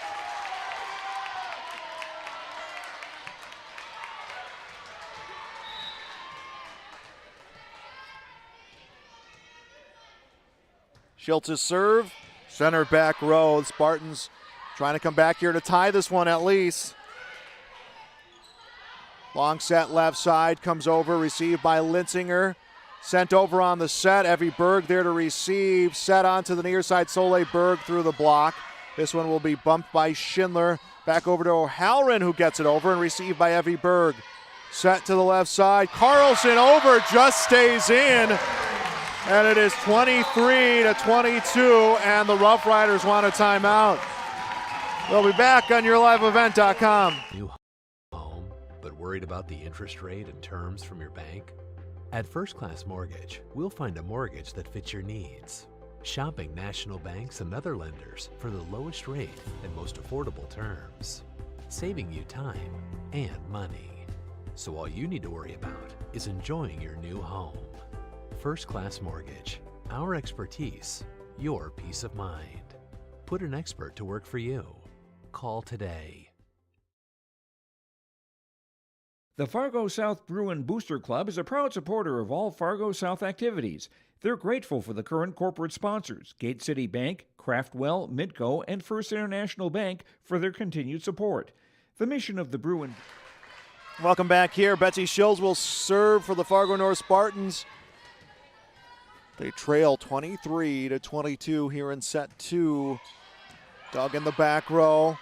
Schiltz's serve, center back row. The Spartans trying to come back here to tie this one at least. Long set left side, comes over, received by Litzinger. Sent over on the set, Evie Berg there to receive. Set onto the near side, Soleil Berg through the block. This one will be bumped by Schindler. Back over to O'Halloran, who gets it over, and received by Evie Berg. Set to the left side, Carlson over, just stays in. And it is 23-22, and the Rough Riders want a timeout. We'll be back on YourLiveEvent.com. New home, but worried about the interest rate and terms from your bank? At First Class Mortgage, we'll find a mortgage that fits your needs. Shopping national banks and other lenders for the lowest rate and most affordable terms. Saving you time and money. So all you need to worry about is enjoying your new home. First Class Mortgage. Our expertise, your peace of mind. Put an expert to work for you. Call today. The Fargo South Bruin Booster Club is a proud supporter of all Fargo South activities. They're grateful for the current corporate sponsors, Gate City Bank, Craftwell, Midco, and First International Bank, for their continued support. The mission of the Bruin... Welcome back here. Betsy Shills will serve for the Fargo North Spartans. They trail 23-22 here in set 2. Dug in the back row.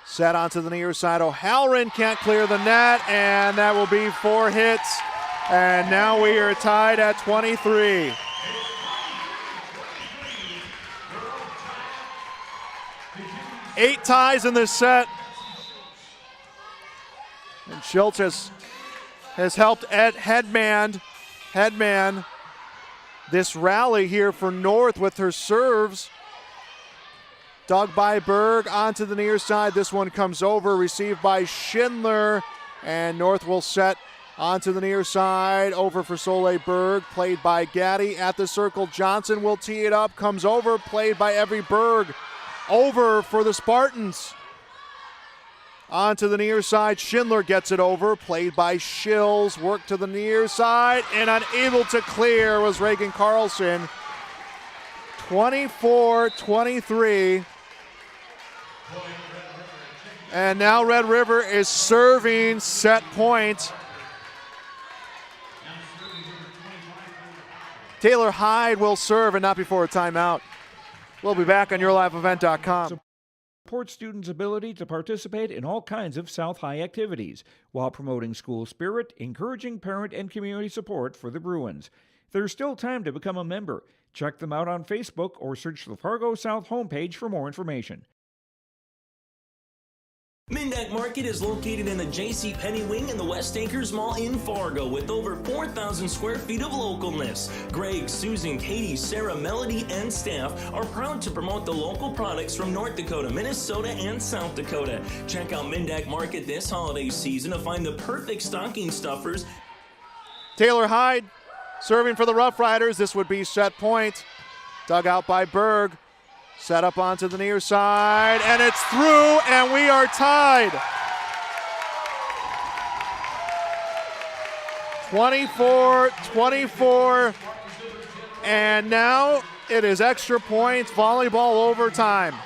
Set onto the near side. O'Halloran can't clear the net, and that will be 4 hits. And now we are tied at 23. 8 ties in this set. And Schultz has helped headman this rally here for North with her serves. Dug by Berg onto the near side. This one comes over, received by Schindler, and North will set onto the near side. Over for Soleil Berg, played by Gaddy at the circle. Johnson will tee it up, comes over, played by Evie Berg. Over for the Spartans. Onto the near side, Schindler gets it over, played by Schills, work to the near side, and unable to clear was Reagan Carlson. 24-23. And now Red River is serving set point. Taylor Hyde will serve and not before a timeout. We'll be back on YourLiveEvent.com. Support students' ability to participate in all kinds of South High activities while promoting school spirit, encouraging parent and community support for the Bruins. There's still time to become a member. Check them out on Facebook or search the Fargo South homepage for more information. Mindak Market is located in the J.C. Penney wing in the West Acres Mall in Fargo with over 4,000 square feet of localness. Greg, Susan, Katie, Sarah, Melody, and staff are proud to promote the local products from North Dakota, Minnesota, and South Dakota. Check out Mindak Market this holiday season to find the perfect stocking stuffers. Taylor Hyde serving for the Rough Riders. This would be set point. Dug out by Berg. Set up onto the near side, and it's through, and we are tied. 24-24, and now it is extra points, volleyball overtime.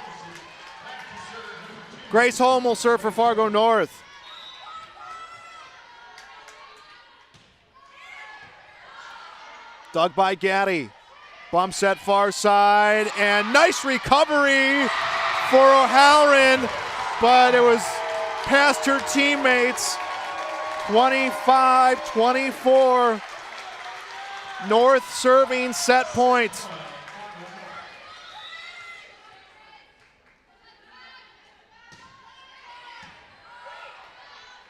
Grace Holm will serve for Fargo North. Dug by Gaddy. Bump set far side, and nice recovery for O'Halloran, but it was past her teammates. 25-24. North serving set point.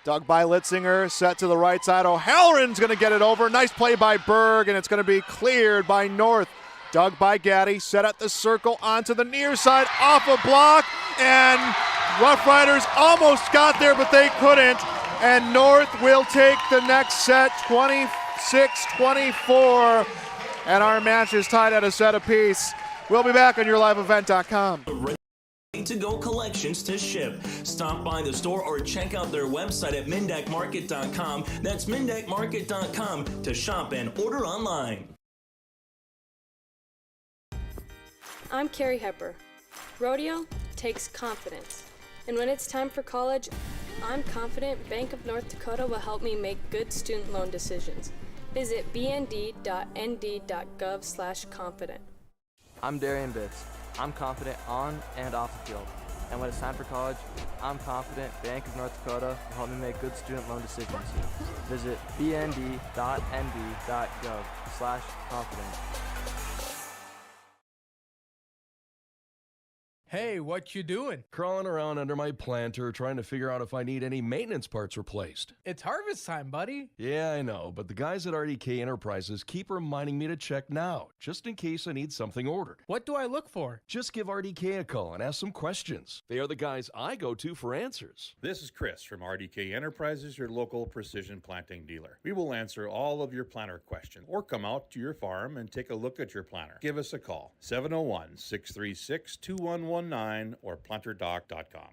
Dug by Litzinger, set to the right side. O'Halloran's going to get it over. Nice play by Berg, and it's going to be cleared by North. Dug by Gaddy, set at the circle onto the near side, off a block, and Rough Riders almost got there, but they couldn't. And North will take the next set, 26-24, and our match is tied at a set apiece. We'll be back on YourLiveEvent.com. To-go collections to ship. Stop by the store or check out their website at mindakmarket.com. That's mindakmarket.com to shop and order online. I'm Carrie Hepper. Rodeo takes confidence. And when it's time for college, I'm confident Bank of North Dakota will help me make good student loan decisions. Visit bnd.nd.gov/confident. I'm Darian Bitts. I'm confident on and off the field. And when it's time for college, I'm confident Bank of North Dakota will help me make good student loan decisions. Visit bnd.nd.gov/confident. Hey, what you doing? Crawling around under my planter trying to figure out if I need any maintenance parts replaced. It's harvest time, buddy. Yeah, I know, but the guys at RDK Enterprises keep reminding me to check now, just in case I need something ordered. What do I look for? Just give RDK a call and ask some questions. They are the guys I go to for answers. This is Chris from RDK Enterprises, your local precision planting dealer. We will answer all of your planter questions or come out to your farm and take a look at your planter. Give us a call, 701-636-2119 or planterdoc.com.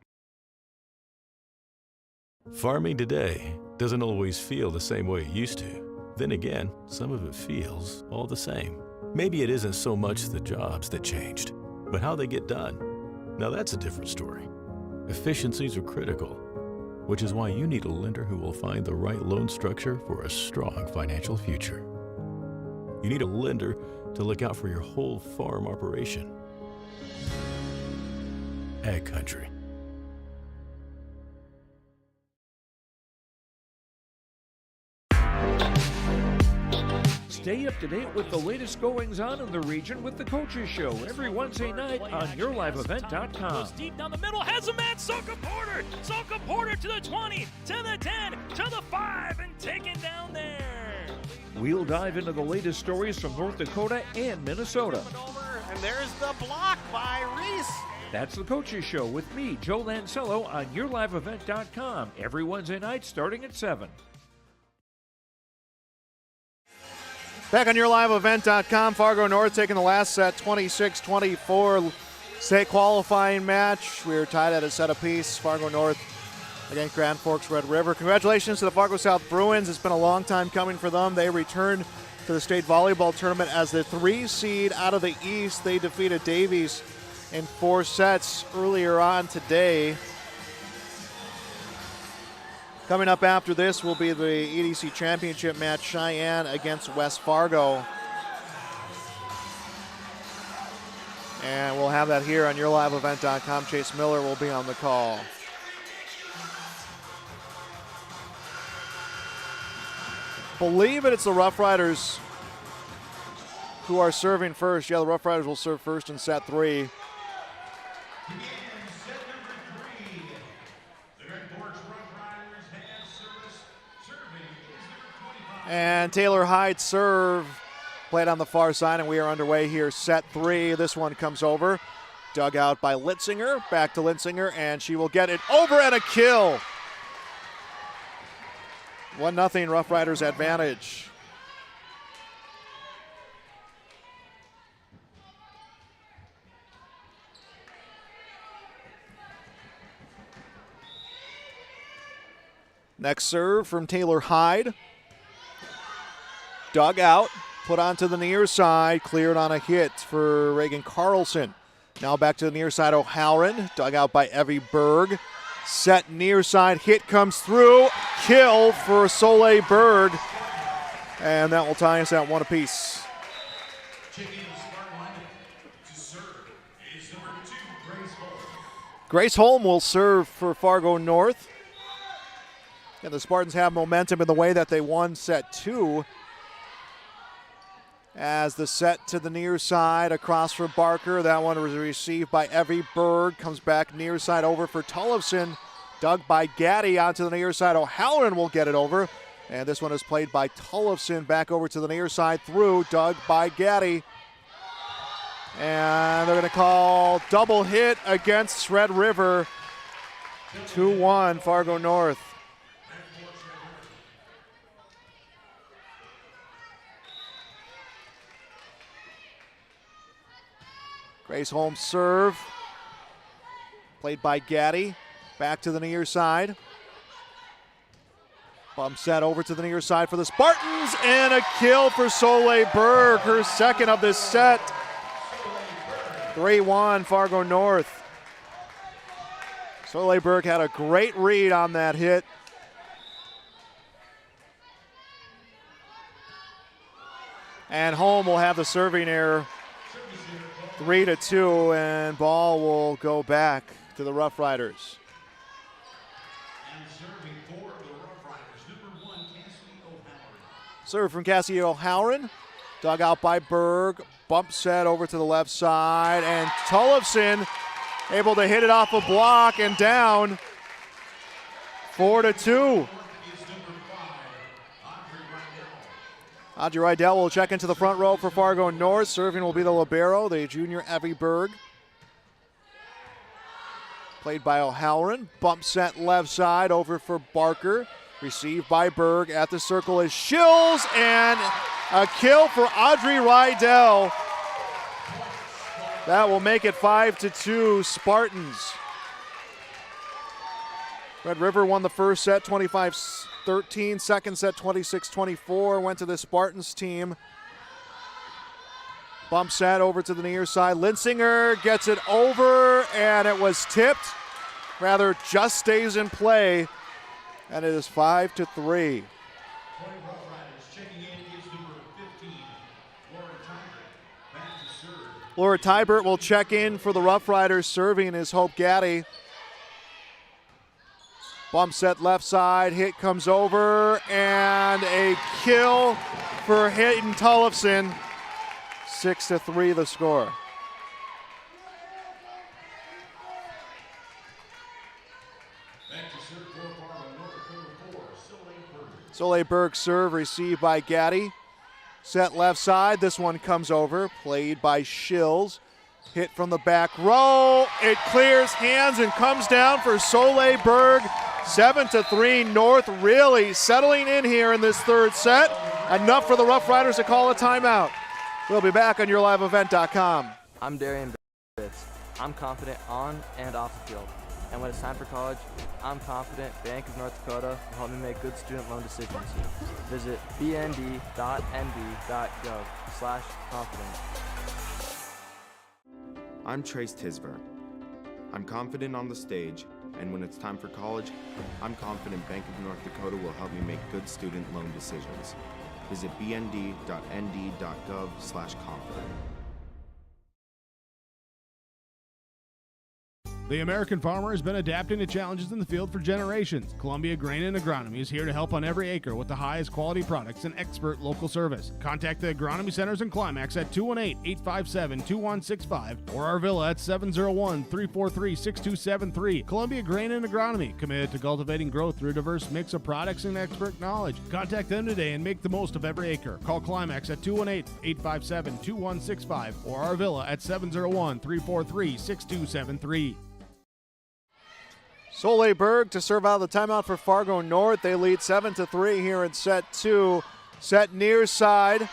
Farming today doesn't always feel the same way it used to. Then again, some of it feels all the same. Maybe it isn't so much the jobs that changed, but how they get done. Now that's a different story. Efficiencies are critical, which is why you need a lender who will find the right loan structure for a strong financial future. You need a lender to look out for your whole farm operation. Ag Country. Stay up to date with the latest goings-on in the region with the Coaches Show every Wednesday night on YourLiveEvent.com. Goes deep down the middle, has a man, Soka Porter! Soka Porter to the 20, to the 10, to the 5, and taken down there. We'll dive into the latest stories from North Dakota and Minnesota. And there's the block by Reese. That's the Coaches Show with me, Joe Lancello, on YourLiveEvent.com every Wednesday night starting at 7. Back on YourLiveEvent.com, Fargo North taking the last set, 26-24, state qualifying match. We're tied at a set apiece. Fargo North against Grand Forks Red River. Congratulations to the Fargo South Bruins. It's been a long time coming for them. They returned to the state volleyball tournament as the 3 seed out of the East. They defeated Davies in 4 sets earlier on today. Coming up after this will be the EDC Championship match, Cheyenne against West Fargo. And we'll have that here on YourLiveEvent.com. Chase Miller will be on the call. Believe it, it's the Rough Riders who are serving first. Yeah, the Rough Riders will serve first in set 3. And Taylor Hyde's serve played on the far side, and we are underway here. Set 3. This one comes over. Dug out by Litzinger. Back to Litzinger, and she will get it over and a kill. 1-0 Rough Riders advantage. Next serve from Taylor Hyde. Dug out, put onto the near side, cleared on a hit for Reagan Carlson. Now back to the near side, O'Halloran, dug out by Evie Berg. Set near side, hit comes through, kill for Soleil Berg. And that will tie us at 1 apiece. Grace Holm will serve for Fargo North. And the Spartans have momentum in the way that they won set 2. As the set to the near side, across for Barker. That one was received by Evie Berg. Comes back near side over for Tullifson. Dug by Gaddy onto the near side. O'Halloran will get it over. And this one is played by Tullifson back over to the near side through. Dug by Gaddy. And they're going to call double hit against Red River. 2-1 Fargo North. Grace Holmes serve, played by Gaddy, back to the near side. Bump set over to the near side for the Spartans, and a kill for Soleil Berg, her second of this set. 3-1 Fargo North. Soleil Berg had a great read on that hit. And Holm will have the serving error. 3-2, and ball will go back to the Rough Riders. Serve from Cassie O'Halloran. Dug out by Berg. Bump set over to the left side, and Tullifson able to hit it off a block and down. 4-2. Audrey Rydell will check into the front row for Fargo North. Serving will be the libero, the junior Evie Berg. Played by O'Halloran. Bump set left side over for Barker. Received by Berg. At the circle is Shills, and a kill for Audrey Rydell. That will make it 5-2 Spartans. Red River won the first set 25-13, second set 26-24, went to the Spartans team. Bump set over to the near side. Linsinger gets it over, and it was tipped. Rather, just stays in play, and it is 5-3. Laura Tybert will check in for the Rough Riders. Serving is Hope Gaddy. Bump set left side, hit comes over, and a kill for Hayden Tollefson. 6-3 the score. Soleil Berg serve received by Gaddy. Set left side, this one comes over, played by Shills. Hit from the back row, it clears hands and comes down for Soleil Berg. 7-3 North, really settling in here in this third set. Enough for the Rough Riders to call a timeout. We'll be back on YourLiveEvent.com. I'm Darian Bitts. I'm confident on and off the field. And when it's time for college, I'm confident Bank of North Dakota will help me make good student loan decisions. Visit bnd.nb.gov/confident. I'm Trace Tisver. I'm confident on the stage, and when it's time for college, I'm confident Bank of North Dakota will help me make good student loan decisions. Visit bnd.nd.gov/confident. The American farmer has been adapting to challenges in the field for generations. Columbia Grain and Agronomy is here to help on every acre with the highest quality products and expert local service. Contact the agronomy centers in Climax at 218-857-2165 or our villa at 701-343-6273. Columbia Grain and Agronomy, committed to cultivating growth through a diverse mix of products and expert knowledge. Contact them today and make the most of every acre. Call Climax at 218-857-2165 or our villa at 701-343-6273. Soleil Berg to serve out of the timeout for Fargo North. They lead 7-3 here in set 2. Set near side.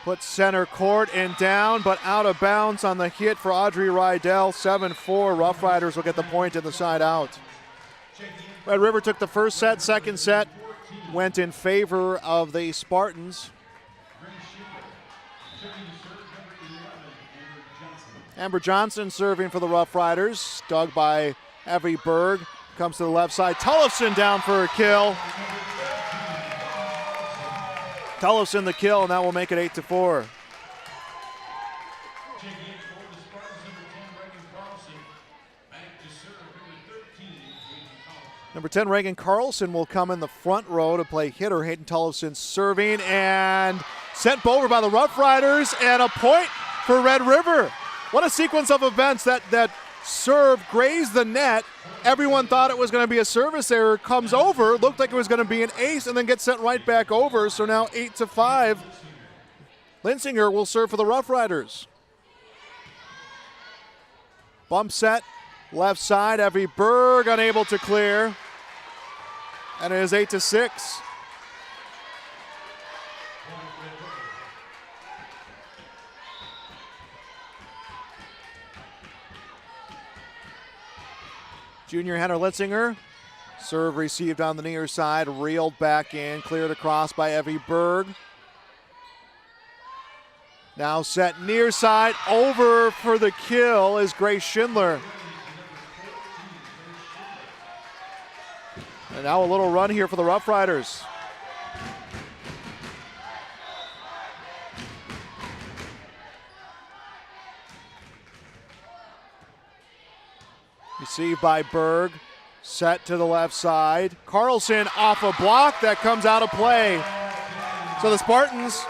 Puts center court and down, but out of bounds on the hit for Audrey Rydell. 7-4. Rough Riders will get the point in the side out. Red River took the first set. Second set went in favor of the Spartans. Amber Johnson serving for the Rough Riders. Dug by Evie Berg. Comes to the left side. Tollefson down for a kill. Tollefson the kill, and that will make it 8-4. Number 10, Reagan Carlson, will come in the front row to play hitter. Hayden Tollefson serving and sent over by the Rough Riders, and a point for Red River. What a sequence of events. That serve grazed the net. Everyone thought it was going to be a service error. Comes over, looked like it was going to be an ace, and then gets sent right back over. So now 8-5. Linsinger will serve for the Rough Riders. Bump set, left side. Evie Berg unable to clear. And it is 8-6. Junior Henner Litzinger. Serve received on the near side, reeled back in, cleared across by Evie Berg. Now set near side, over for the kill is Grace Schindler. And now a little run here for the Rough Riders. Received by Berg, set to the left side. Carlson off a block that comes out of play. So the Spartans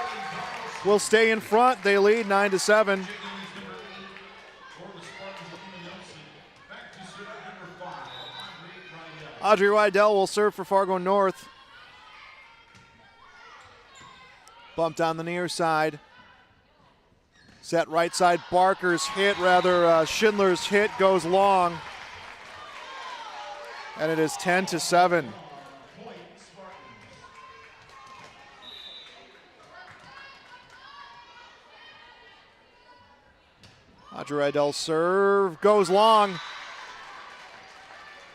will stay in front. They lead 9-7. Audrey Rydell will serve for Fargo North. Bumped on the near side. Set right side, Schindler's hit goes long. And it is 10-7. Audrey Rydell's serve goes long.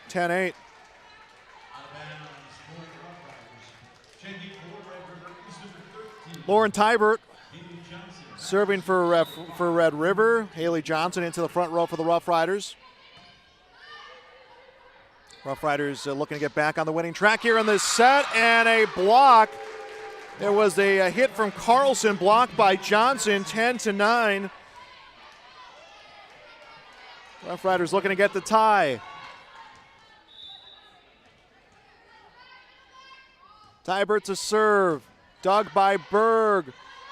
10-8. Lauren Tybert serving for Red River. Haley Johnson into the front row for the Rough Riders. Rough Riders looking to get back on the winning track here in this set, and a block. There was a hit from Carlson, blocked by Johnson, 10-9. Rough Riders looking to get the tie. Tybert to serve. Dug by Berg.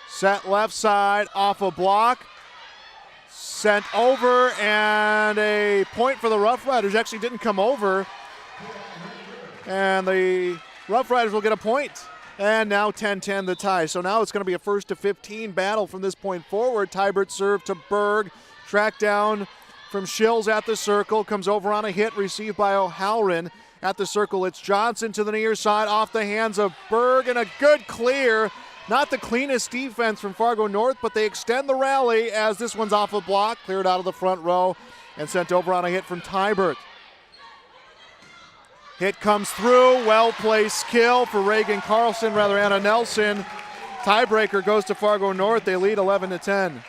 Set left side off a block. Sent over, and a point for the Rough Riders. Actually didn't come over. And the Rough Riders will get a point. And now 10-10 the tie. So now it's going to be a 1-15 battle from this point forward. Tybert serve to Berg. Tracked down from Shills at the circle. Comes over on a hit received by O'Halloran. At the circle, it's Johnson to the near side off the hands of Berg, and a good clear. Not the cleanest defense from Fargo North, but they extend the rally as this one's off a block, cleared out of the front row, and sent over on a hit from Tybert. Hit comes through, well-placed kill for Anna Nelson. Tiebreaker goes to Fargo North. They lead 11-10.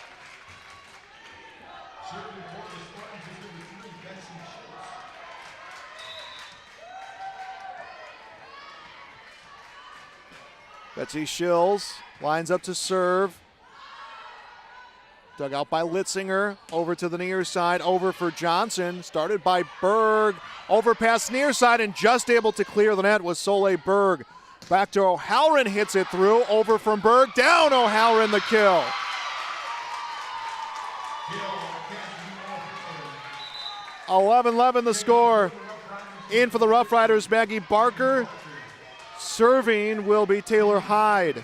Betsy Shills lines up to serve. Dug out by Litzinger. Over to the near side. Over for Johnson. Started by Berg. Over past near side and just able to clear the net was Soleil Berg. Back to O'Halloran. Hits it through. Over from Berg. Down O'Halloran the kill. (11-11) the score. In for the Rough Riders, Maggie Barker. Serving will be Taylor Hyde.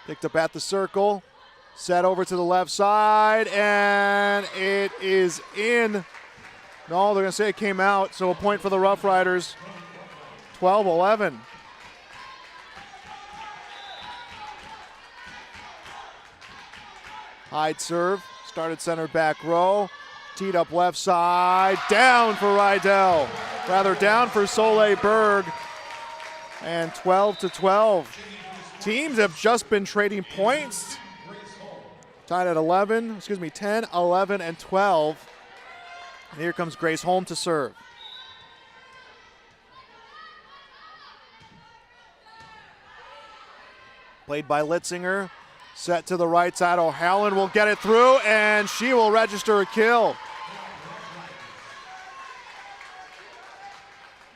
Picked up at the circle. Set over to the left side, and it is in. No, they're going to say it came out, so a point for the Rough Riders. 12-11. Hyde serve. Started center back row. Teed up left side, down for Rydell. Rather down for Soleil Berg. And 12-12. Teams have just been trading points. Tied at 10, 11, and 12. And here comes Grace Holm to serve. Played by Litzinger. Set to the right side. O'Halloran will get it through, and she will register a kill.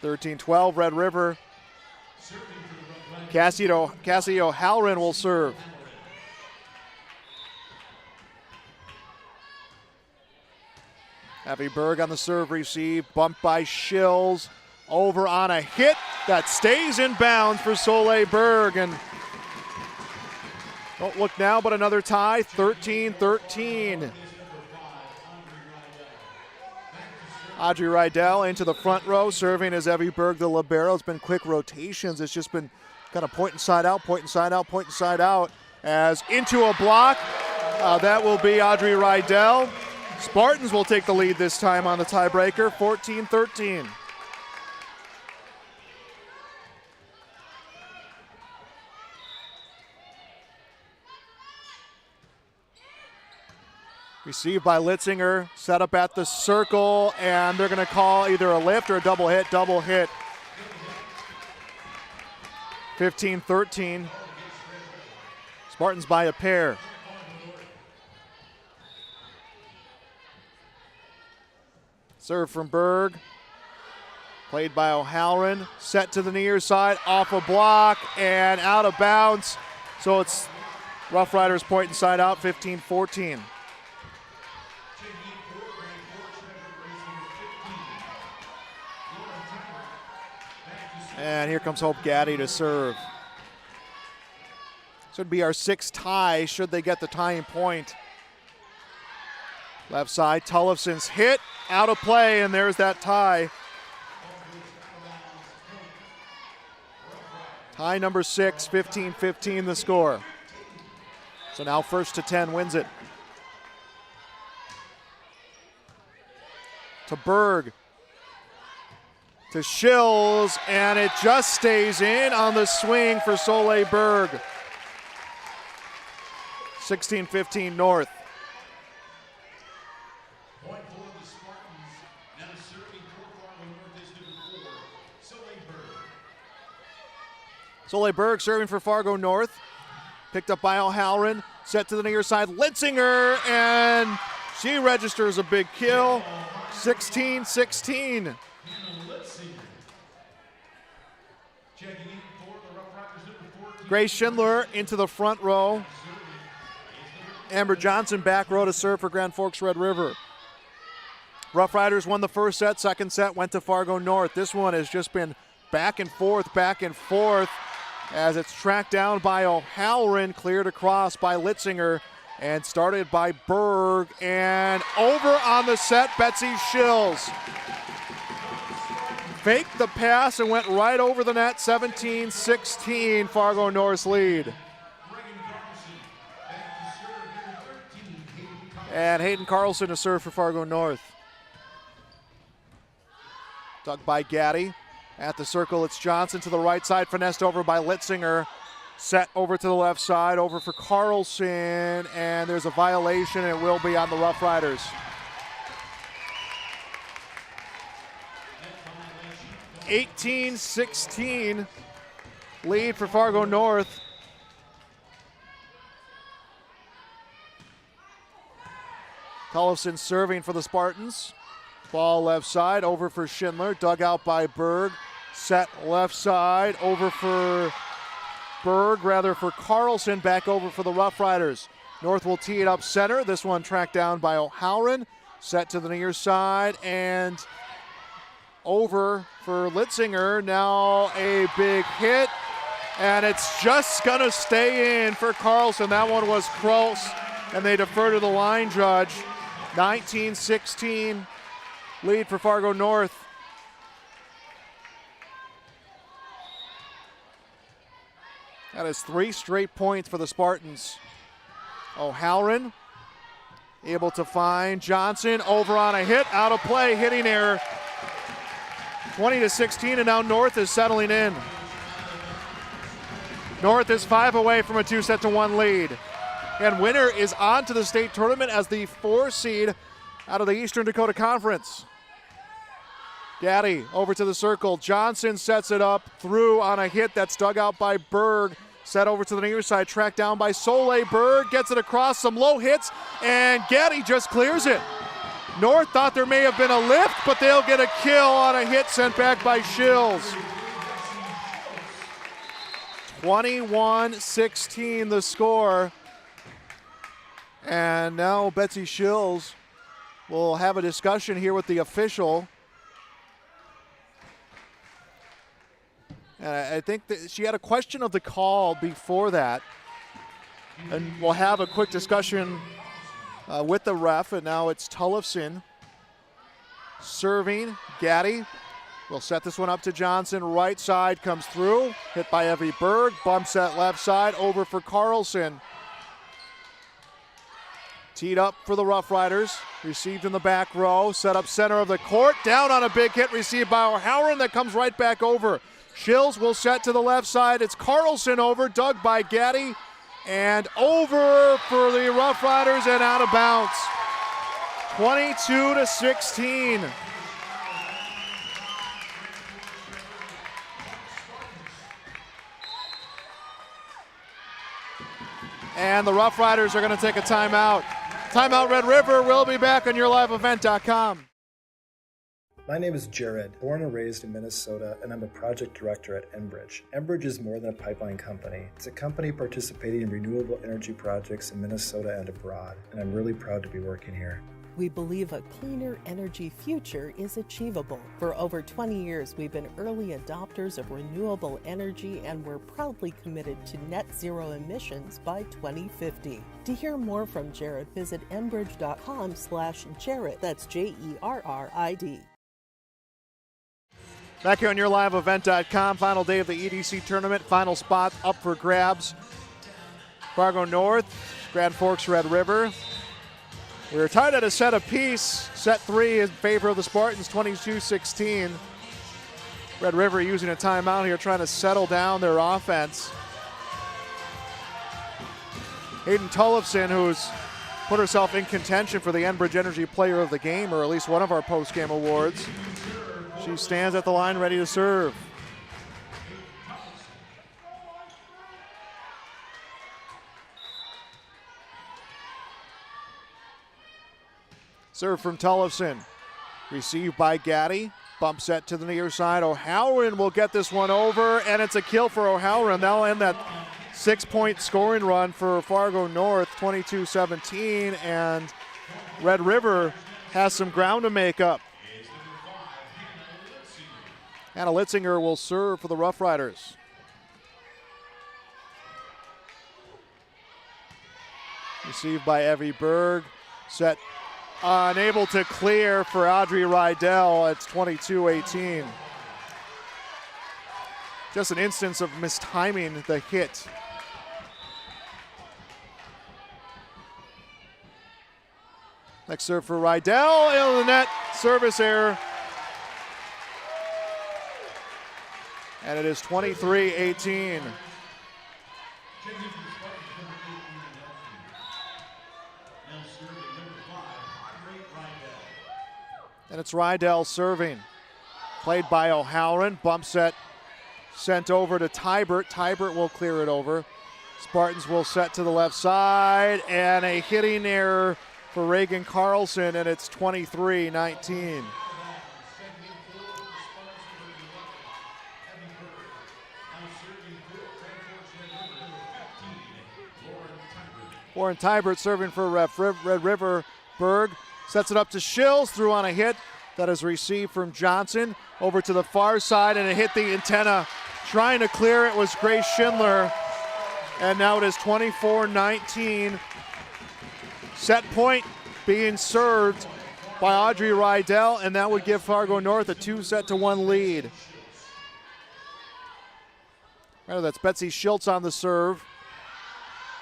13-12, Red River. Cassie O'Halloran will serve. Abby Berg on the serve receive. Bumped by Shills. Over on a hit that stays in bounds for Soleil Berg. And don't look now, but another tie, 13-13. Audrey Rydell into the front row, serving as Evie Berg, the libero. It's been quick rotations. It's just been kind of point inside out, point inside out, point inside out. As into a block, that will be Audrey Rydell. Spartans will take the lead this time on the tiebreaker, 14-13. Received by Litzinger, set up at the circle, and they're going to call either a lift or a double hit. 15-13. Spartans by a pair. Serve from Berg. Played by O'Halloran. Set to the near side, off a block, and out of bounds. So it's Rough Riders point inside out, 15-14. And here comes Hope Gaddy to serve. This would be our sixth tie should they get the tying point. Left side, Tullifson's hit, out of play, and there's that tie. Tie number 6, 15-15 the score. So now 1-10 wins it. To Berg. To Shills, and it just stays in on the swing for Soleil Berg. 16-15 North. Point for the Spartans. Now serving for Fargo North is number 4, Soleil Berg. Soleil Berg serving for Fargo North. Picked up by O'Halloran. Set to the near side, Litzinger, and she registers a big kill. 16-16. Grace Schindler into the front row. Amber Johnson back row to serve for Grand Forks Red River. Rough Riders won the first set. Second set went to Fargo North. This one has just been back and forth as it's tracked down by O'Halloran, cleared across by Litzinger, and started by Berg. And over on the set, Betsy Shills. Faked the pass and went right over the net. 17-16, Fargo North's lead. And Hayden Carlson to serve for Fargo North. Dug by Gaddy. At the circle, it's Johnson to the right side, finessed over by Litzinger. Set over to the left side, over for Carlson, and there's a violation, and it will be on the Rough Riders. (18-16) lead for Fargo North. Tollefson serving for the Spartans. Ball left side, over for Schindler, dug out by Berg. Set left side, over for for Carlson, back over for the Rough Riders. North will tee it up center. This one tracked down by O'Halloran. Set to the near side, and over for Litzinger. Now a big hit, and it's just gonna stay in for Carlson. That one was close, and they defer to the line judge. 19-16 lead for Fargo North. That is 3 straight points for the Spartans. O'Halloran able to find Johnson, over on a hit, out of play, hitting error. 20-16, and now North is settling in. North is 5 away from a 2-1 lead. And winner is on to the state tournament as the 4 seed out of the Eastern Dakota Conference. Gaddy over to the circle. Johnson sets it up through on a hit that's dug out by Berg. Set over to the near side, tracked down by Soleil. Berg gets it across, some low hits, and Gaddy just clears it. North thought there may have been a lift, but they'll get a kill on a hit sent back by Shills. 21-16 the score. And now Betsy Shills will have a discussion here with the official. And I think that she had a question of the call before that. And we'll have a quick discussion with the ref. And now it's Tollefson serving. Gaddy will set this one up to Johnson. Right side comes through. Hit by Evie Berg. Bumps that left side. Over for Carlson. Teed up for the Rough Riders. Received in the back row. Set up center of the court. Down on a big hit received by O'Halloran that comes right back over. Shills will set to the left side. It's Carlson over, dug by Gaddy, and over for the Rough Riders and out of bounds. 22-16. And the Rough Riders are going to take a timeout. Timeout Red River. We'll be back on YourLiveEvent.com. My name is Jared, born and raised in Minnesota, and I'm a project director at Enbridge. Enbridge is more than a pipeline company. It's a company participating in renewable energy projects in Minnesota and abroad, and I'm really proud to be working here. We believe a cleaner energy future is achievable. For over 20 years, we've been early adopters of renewable energy, and we're proudly committed to net zero emissions by 2050. To hear more from Jared, visit enbridge.com/Jared. That's JERRID. Back here on YourLiveEvent.com, final day of the EDC tournament. Final spot up for grabs. Fargo North, Grand Forks Red River. We were tied at a set apiece. Set 3 in favor of the Spartans, 22-16. Red River using a timeout here, trying to settle down their offense. Hayden Tollefson, who's put herself in contention for the Enbridge Energy Player of the Game, or at least one of our post-game awards. She stands at the line ready to serve. Serve from Tollefson. Received by Gaddy. Bump set to the near side. O'Halloran will get this one over, and it's a kill for O'Halloran. That'll end that 6-point scoring run for Fargo North, 22-17, and Red River has some ground to make up. Hannah Litzinger will serve for the Rough Riders. Received by Evie Berg. Set unable to clear for Audrey Rydell. It's 22-18. Just an instance of mistiming the hit. Next serve for Rydell, into the net, service error. And it is 23-18. And it's Rydell serving. Played by O'Halloran. Bump set sent over to Tybert. Tybert will clear it over. Spartans will set to the left side. And a hitting error for Reagan Carlson, and it's 23-19. Warren Tybert serving for Red River. Berg sets it up to Shills, threw on a hit that is received from Johnson. Over to the far side, and it hit the antenna. Trying to clear it was Grace Schindler. And now it is 24-19. Set point being served by Audrey Rydell, and that would give Fargo North a 2-1 lead. Right, that's Betsy Schiltz on the serve.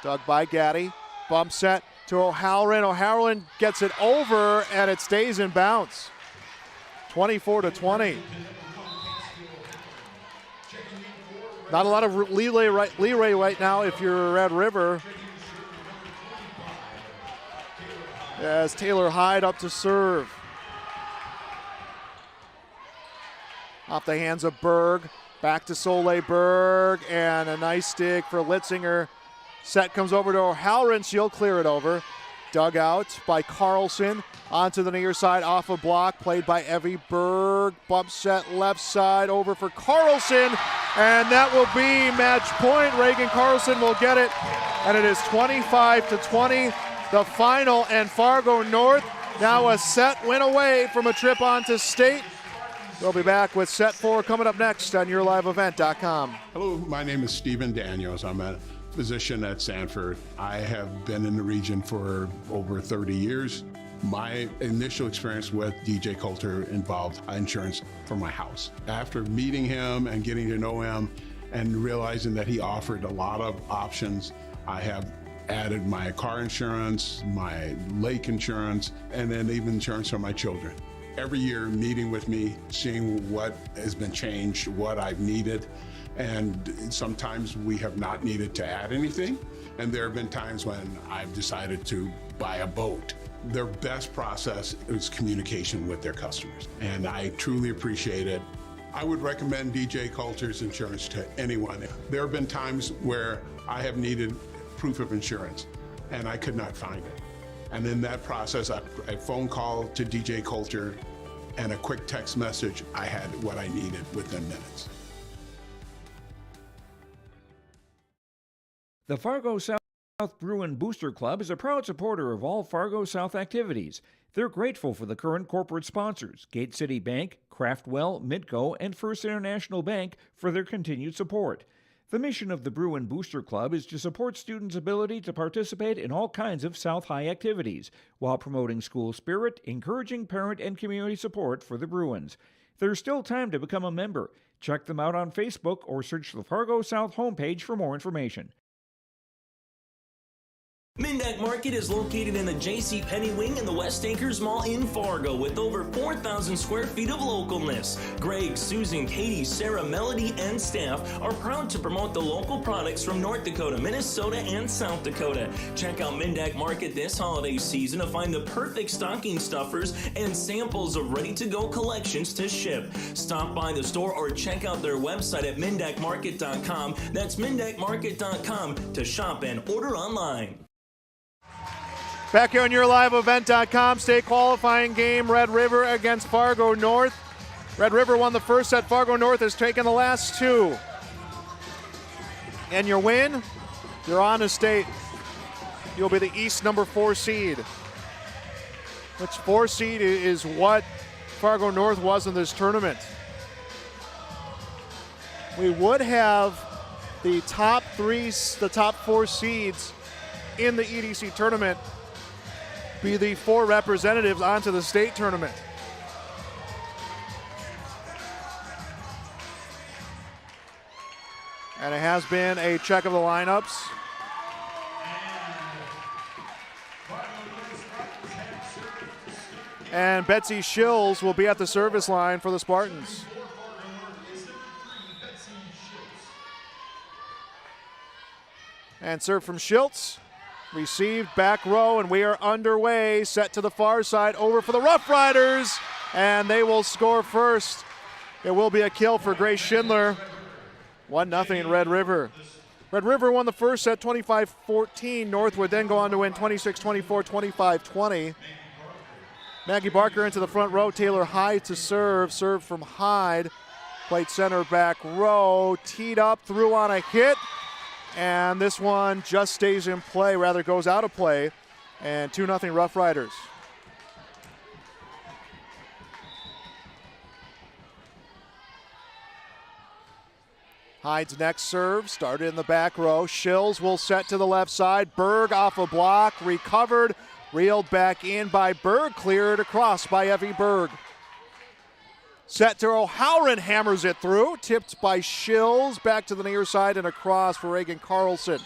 Dug by Gaddy. Bump set to O'Halloran. O'Halloran gets it over, and it stays in bounds. 24-20. Not a lot of leeway right now if you're Red River. As Taylor Hyde up to serve. Off the hands of Berg. Back to Soleil Berg, and a nice dig for Litzinger. Set comes over to O'Halloran. She'll clear it over. Dug out by Carlson. Onto the near side, off a block. Played by Evie Berg. Bump set left side over for Carlson. And that will be match point. Reagan Carlson will get it. And it is 25-20. The final, and Fargo North now a set win away from a trip onto state. We'll be back with set 4 coming up next on YourLiveEvent.com. Hello, my name is Stephen Daniels. I'm a physician at Sanford. I have been in the region for over 30 years. My initial experience with DJ Coulter involved insurance for my house. After meeting him and getting to know him and realizing that he offered a lot of options, I have added my car insurance, my lake insurance, and then even insurance for my children. Every year meeting with me, seeing what has been changed, what I've needed, and sometimes we have not needed to add anything, and there have been times when I've decided to buy a boat. Their best process is communication with their customers, and I truly appreciate it. I would recommend DJ Coulter's insurance to anyone. There have been times where I have needed proof of insurance, and I could not find it. And in that process, a phone call to DJ Coulter and a quick text message, I had what I needed within minutes. The Fargo South Bruin Booster Club is a proud supporter of all Fargo South activities. They're grateful for the current corporate sponsors, Gate City Bank, Craftwell, Midco, and First International Bank, for their continued support. The mission of the Bruin Booster Club is to support students' ability to participate in all kinds of South High activities, while promoting school spirit, encouraging parent and community support for the Bruins. There's still time to become a member. Check them out on Facebook or search the Fargo South homepage for more information. Mindak Market is located in the J.C. Penney wing in the West Acres Mall in Fargo with over 4,000 square feet of localness. Greg, Susan, Katie, Sarah, Melody, and staff are proud to promote the local products from North Dakota, Minnesota, and South Dakota. Check out Mindak Market this holiday season to find the perfect stocking stuffers and samples of ready-to-go collections to ship. Stop by the store or check out their website at mindakmarket.com. That's mindakmarket.com to shop and order online. Back here on YourLiveEvent.com, state qualifying game, Red River against Fargo North. Red River won the first set. Fargo North has taken the last two. And your win, you're on to state. You'll be the East number 4 seed. Which 4 seed is what Fargo North was in this tournament. We would have the top 4 seeds in the EDC tournament be the 4 representatives onto the state tournament. And it has been a check of the lineups. And Betsy Shills will be at the service line for the Spartans. And serve from Schiltz. Received back row, and we are underway. Set to the far side, over for the Rough Riders, and they will score first. It will be a kill for Grace Schindler. 1-0 Red River. Red River won the first set 25-14. North would then go on to win 26-24, 25-20. Maggie Barker into the front row. Taylor Hyde to serve. Serve from Hyde. Played center back row. Teed up, threw on a hit. And this one just stays in play, rather goes out of play. And 2-0 Rough Riders. Hyde's next serve, started in the back row. Shills will set to the left side. Berg off a block, recovered, reeled back in by Berg, cleared across by Evie Berg. Set to O'Halloran, hammers it through, tipped by Shills, back to the near side and across for Reagan Carlson.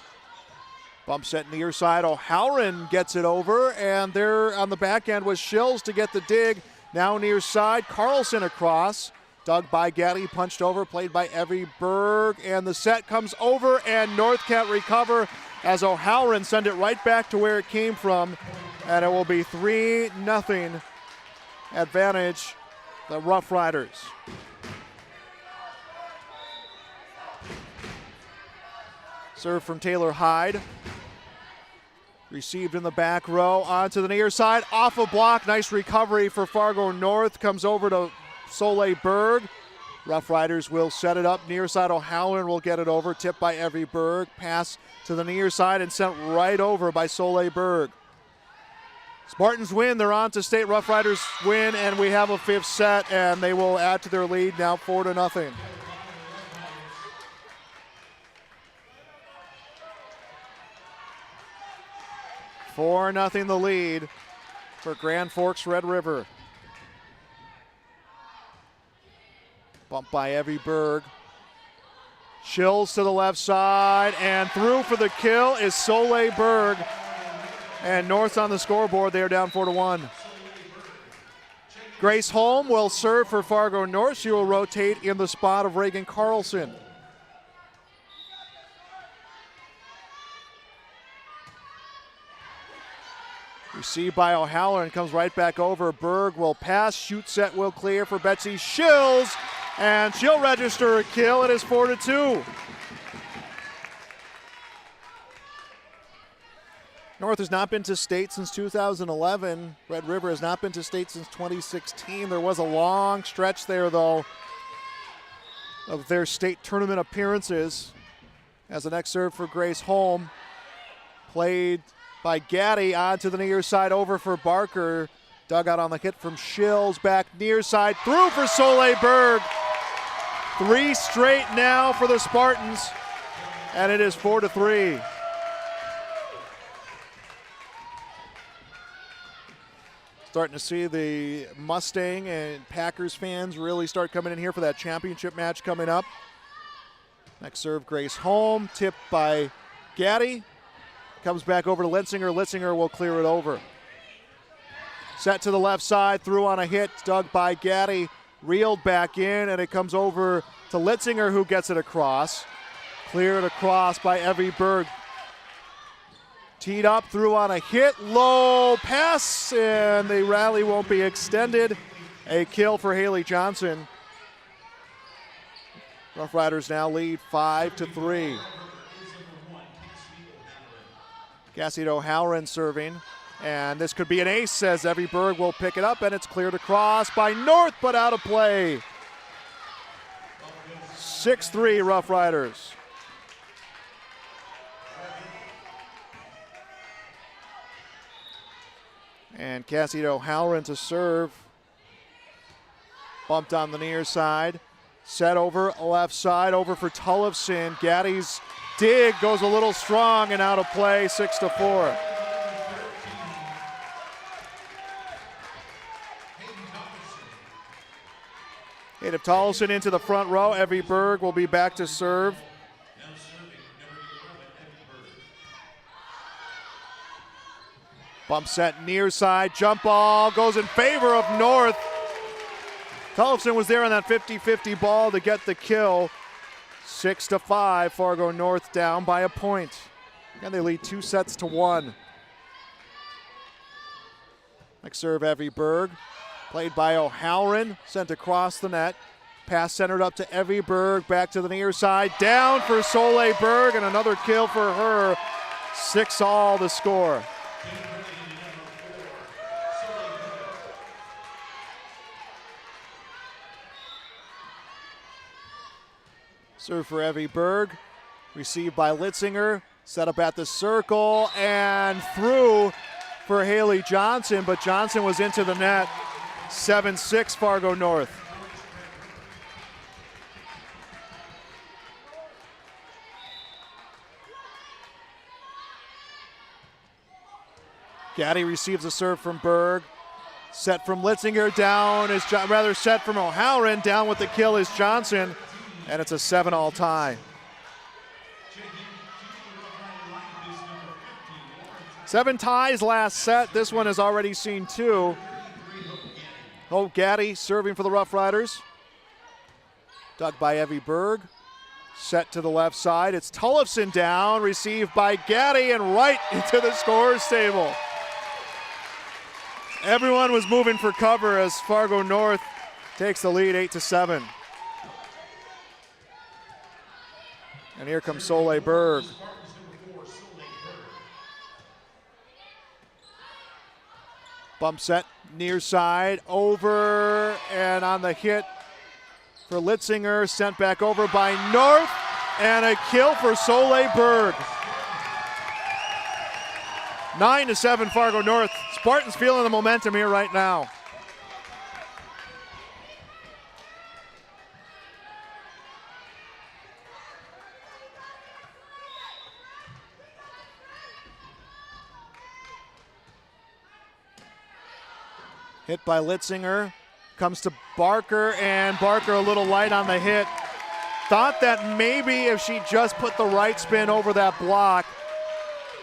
Bump set near side, O'Halloran gets it over, and there on the back end was Shills to get the dig. Now near side, Carlson across. Dug by Gaddy, punched over, played by Evie Berg, and the set comes over, and North can't recover as O'Halloran send it right back to where it came from, and it will be 3-0 advantage, the Rough Riders. Serve from Taylor Hyde. Received in the back row, onto the near side, off a block, nice recovery for Fargo North, comes over to Soleil Berg. Rough Riders will set it up near side. O'Halloran will get it over. Tipped by Evie Berg. Pass to the near side and sent right over by Soleil Berg. Spartans win. They're on to state. Rough Riders win, and we have a 5th set, and they will add to their lead now 4-0. Four nothing the lead for Grand Forks Red River. Bumped by Evie Berg. Shills to the left side, and through for the kill is Soleil Berg. And North's on the scoreboard. They are down 4-1. Grace Holm will serve for Fargo North. She will rotate in the spot of Reagan Carlson. Received by O'Halloran, comes right back over. Berg will pass, shoot set will clear for Betsy Shills, and she'll register a kill. It is 4-2. North has not been to state since 2011. Red River has not been to state since 2016. There was a long stretch there, though, of their state tournament appearances. As the next serve for Grace Holm, played by Gaddy onto the near side, over for Barker. Dug out on the hit from Shills, back near side, through for Soleil Berg. 3 straight now for the Spartans, and it is 4-3. Starting to see the Mustang and Packers fans really start coming in here for that championship match coming up. Next serve, Grace Holm, tipped by Gaddy. Comes back over to Litzinger. Litzinger will clear it over. Set to the left side, through on a hit, dug by Gaddy, reeled back in, and it comes over to Litzinger, who gets it across. Cleared across by Evie Berg. Teed up, through on a hit, low pass, and the rally won't be extended. A kill for Haley Johnson. Rough Riders now lead 5-3. Cassidy O'Halloran serving. And this could be an ace, as Evie Berg will pick it up, and it's cleared across by North, but out of play. 6-3 Rough Riders. And Cassie O'Halloran to serve. Bumped on the near side. Set over left side, over for Tullifson. Gaddy's dig goes a little strong and out of play, 6-4. Native Tullifson into the front row. Evie Berg will be back to serve. Bump set near side, jump ball goes in favor of North. Tullifson was there on that 50-50 ball to get the kill. 6-5, Fargo North down by a point. And they lead 2-1. Next serve, Evie Berg. Played by O'Halloran, sent across the net. Pass centered up to Evie Berg, back to the near side. Down for Soleil Berg, and another kill for her. 6-all the score. Serve for Evie Berg, received by Litzinger, set up at the circle, and through for Haley Johnson, but Johnson was into the net. 7-6 Fargo North. Gaddy receives a serve from Berg. Set from Litzinger, down is set from O'Halloran, down with the kill is Johnson. And it's a 7-all tie. 7 ties last set. This one has already seen 2. Oh, Gaddy serving for the Rough Riders. Dug by Evie Berg. Set to the left side. It's Tullifson down, received by Gaddy, and right into the scorer's table. Everyone was moving for cover as Fargo North takes the lead 8-7. And here comes Soleil Berg. Bump set near side, over, and on the hit for Litzinger, sent back over by North, and a kill for Soleil Berg. 9-7 Fargo North. Spartans feeling the momentum here right now. Hit by Litzinger, comes to Barker, and Barker a little light on the hit. Thought that maybe if she just put the right spin over that block,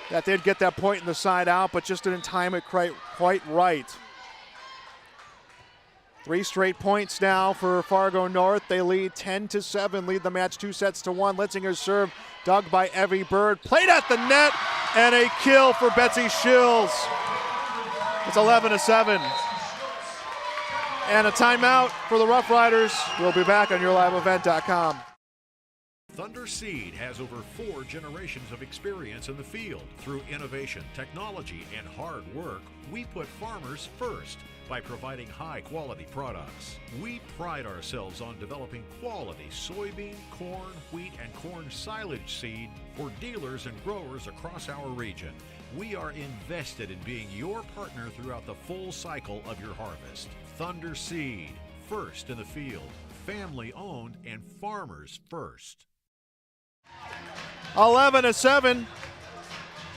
that they'd get that point in the side out, but just didn't time it quite right. 3 straight points now for Fargo North. They lead 10-7, lead the match 2-1. Litzinger's serve, dug by Evie Berg, played at the net, and a kill for Betsy Shills. It's 11-7. And a timeout for the Rough Riders. We'll be back on YourLiveEvent.com. Thunder Seed has over 4 generations of experience in the field. Through innovation, technology, and hard work, we put farmers first by providing high-quality products. We pride ourselves on developing quality soybean, corn, wheat, and corn silage seed for dealers and growers across our region. We are invested in being your partner throughout the full cycle of your harvest. Thunder Seed, first in the field, family-owned and farmers first. 11-7.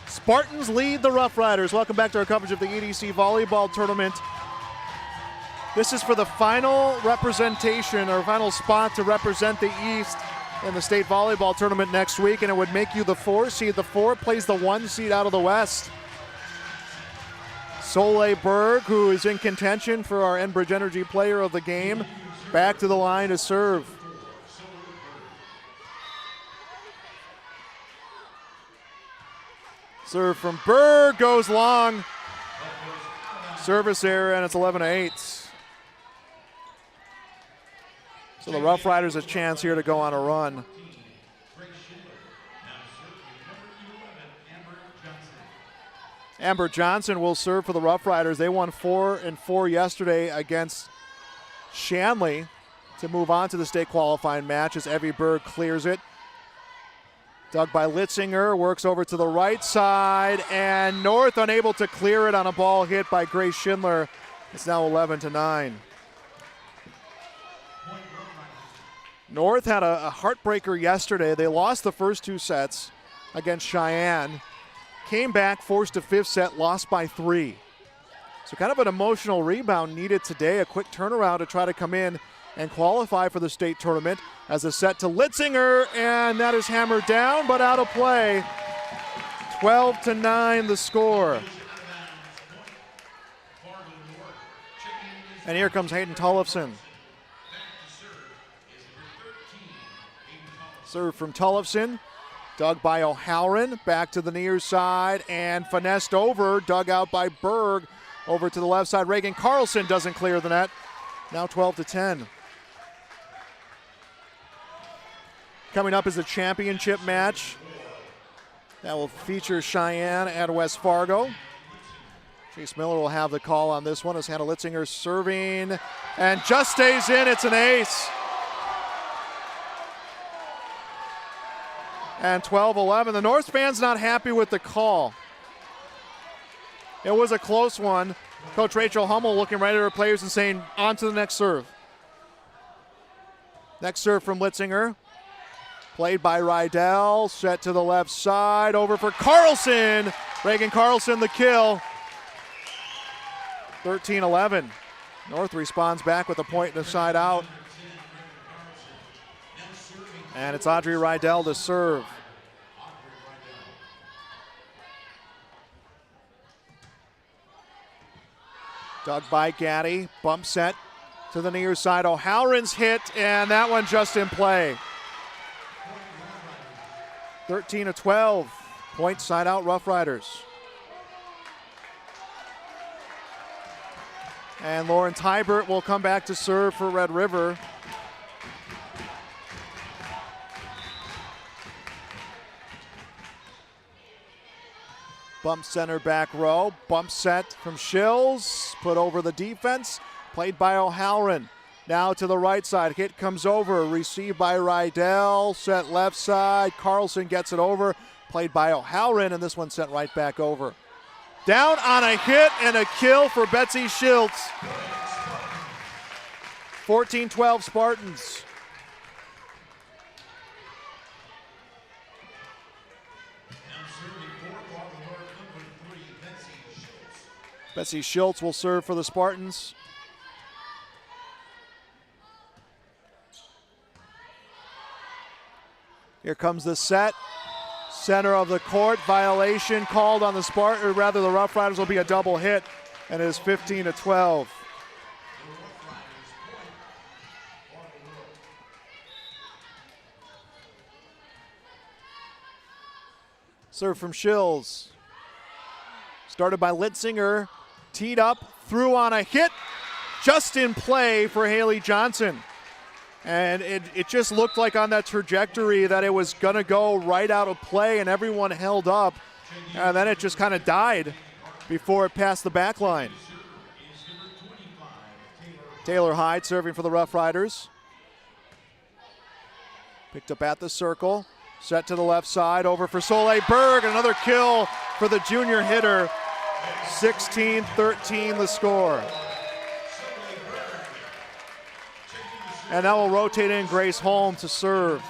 Spartans lead the Rough Riders. Welcome back to our coverage of the EDC Volleyball Tournament. This is for the final representation or final spot to represent the East in the state volleyball tournament next week, and it would make you the 4 seed. The 4 plays the 1 seed out of the West. Soleil Berg, who is in contention for our Enbridge Energy Player of the Game, back to the line to serve. Serve from Berg goes long. Service error, and it's 11-8. So the Rough Riders a chance here to go on a run. Amber Johnson will serve for the Rough Riders. They won 4-4 yesterday against Shanley to move on to the state qualifying match as Evie Berg clears it. Dug by Litzinger, works over to the right side, and North unable to clear it on a ball hit by Grace Schindler. It's now 11-9. North had a heartbreaker yesterday. They lost the first 2 sets against Cheyenne. Came back, forced a 5th set, lost by 3. So kind of an emotional rebound needed today, a quick turnaround to try to come in and qualify for the state tournament as a set to Litzinger, and that is hammered down, but out of play. 12-9 the score. And here comes Hayden Tollefson. Serve from Tollefson. Dug by O'Halloran, back to the near side, and finessed over, dug out by Berg, over to the left side. Reagan Carlson doesn't clear the net. Now 12-10. Coming up is a championship match that will feature Cheyenne and West Fargo. Chase Miller will have the call on this one as Hannah Litzinger serving, and just stays in. It's an ace. And 12-11. The North fans not happy with the call. It was a close one. Coach Rachel Hummel looking right at her players and saying, on to the next serve. Next serve from Litzinger. Played by Rydell. Set to the left side. Over for Carlson. Reagan Carlson the kill. 13-11. North responds back with a point and a side out. And it's Audrey Rydell to serve. Dug by Gaddy, bump set to the near side. O'Halloran's hit, and that one just in play. 13-12, point side out Rough Riders. And Lauren Tybert will come back to serve for Red River. Bump center back row, bump set from Shills, put over the defense, played by O'Halloran. Now to the right side, hit comes over, received by Rydell, set left side, Carlson gets it over, played by O'Halloran, and this one sent right back over. Down on a hit and a kill for Betsy Schiltz. 14-12 Spartans. Betsy Schiltz will serve for the Spartans. Here comes the set. Center of the court, violation called on the Spartan, or rather the Rough Riders will be a double hit, and it is 15-12. Serve from Shills. Started by Litzinger, teed up, threw on a hit, just in play for Haley Johnson. And it just looked like on that trajectory that it was gonna go right out of play and everyone held up. And then it just kind of died before it passed the back line. Taylor Hyde serving for the Rough Riders. Picked up at the circle, set to the left side, over for Soleil Berg, another kill for the junior hitter. 16-13 the score. And now we'll rotate in Grace Holm to serve.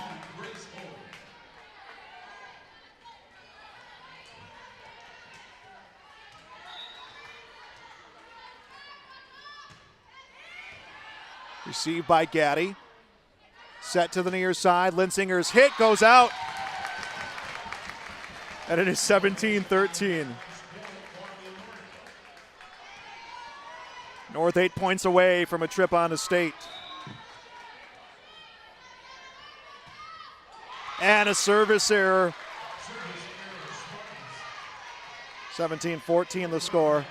Received by Gaddy. Set to the near side. Linsinger's hit goes out. And it is 17-13. North 8 points away from a trip on to state. And a service error. 17-14 the score.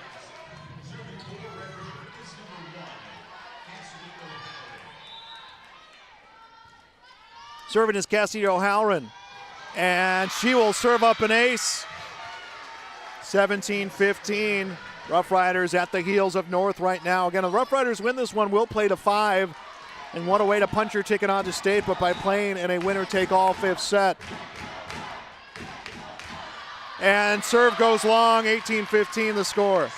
Serving is Cassidy O'Halloran. And she will serve up an ace. 17-15. Rough Riders at the heels of North right now. Again, if Rough Riders win this one, we'll play to 5 and want a way to punch your ticket onto state, but by playing in a winner-take-all 5th set. And serve goes long, 18-15 the score.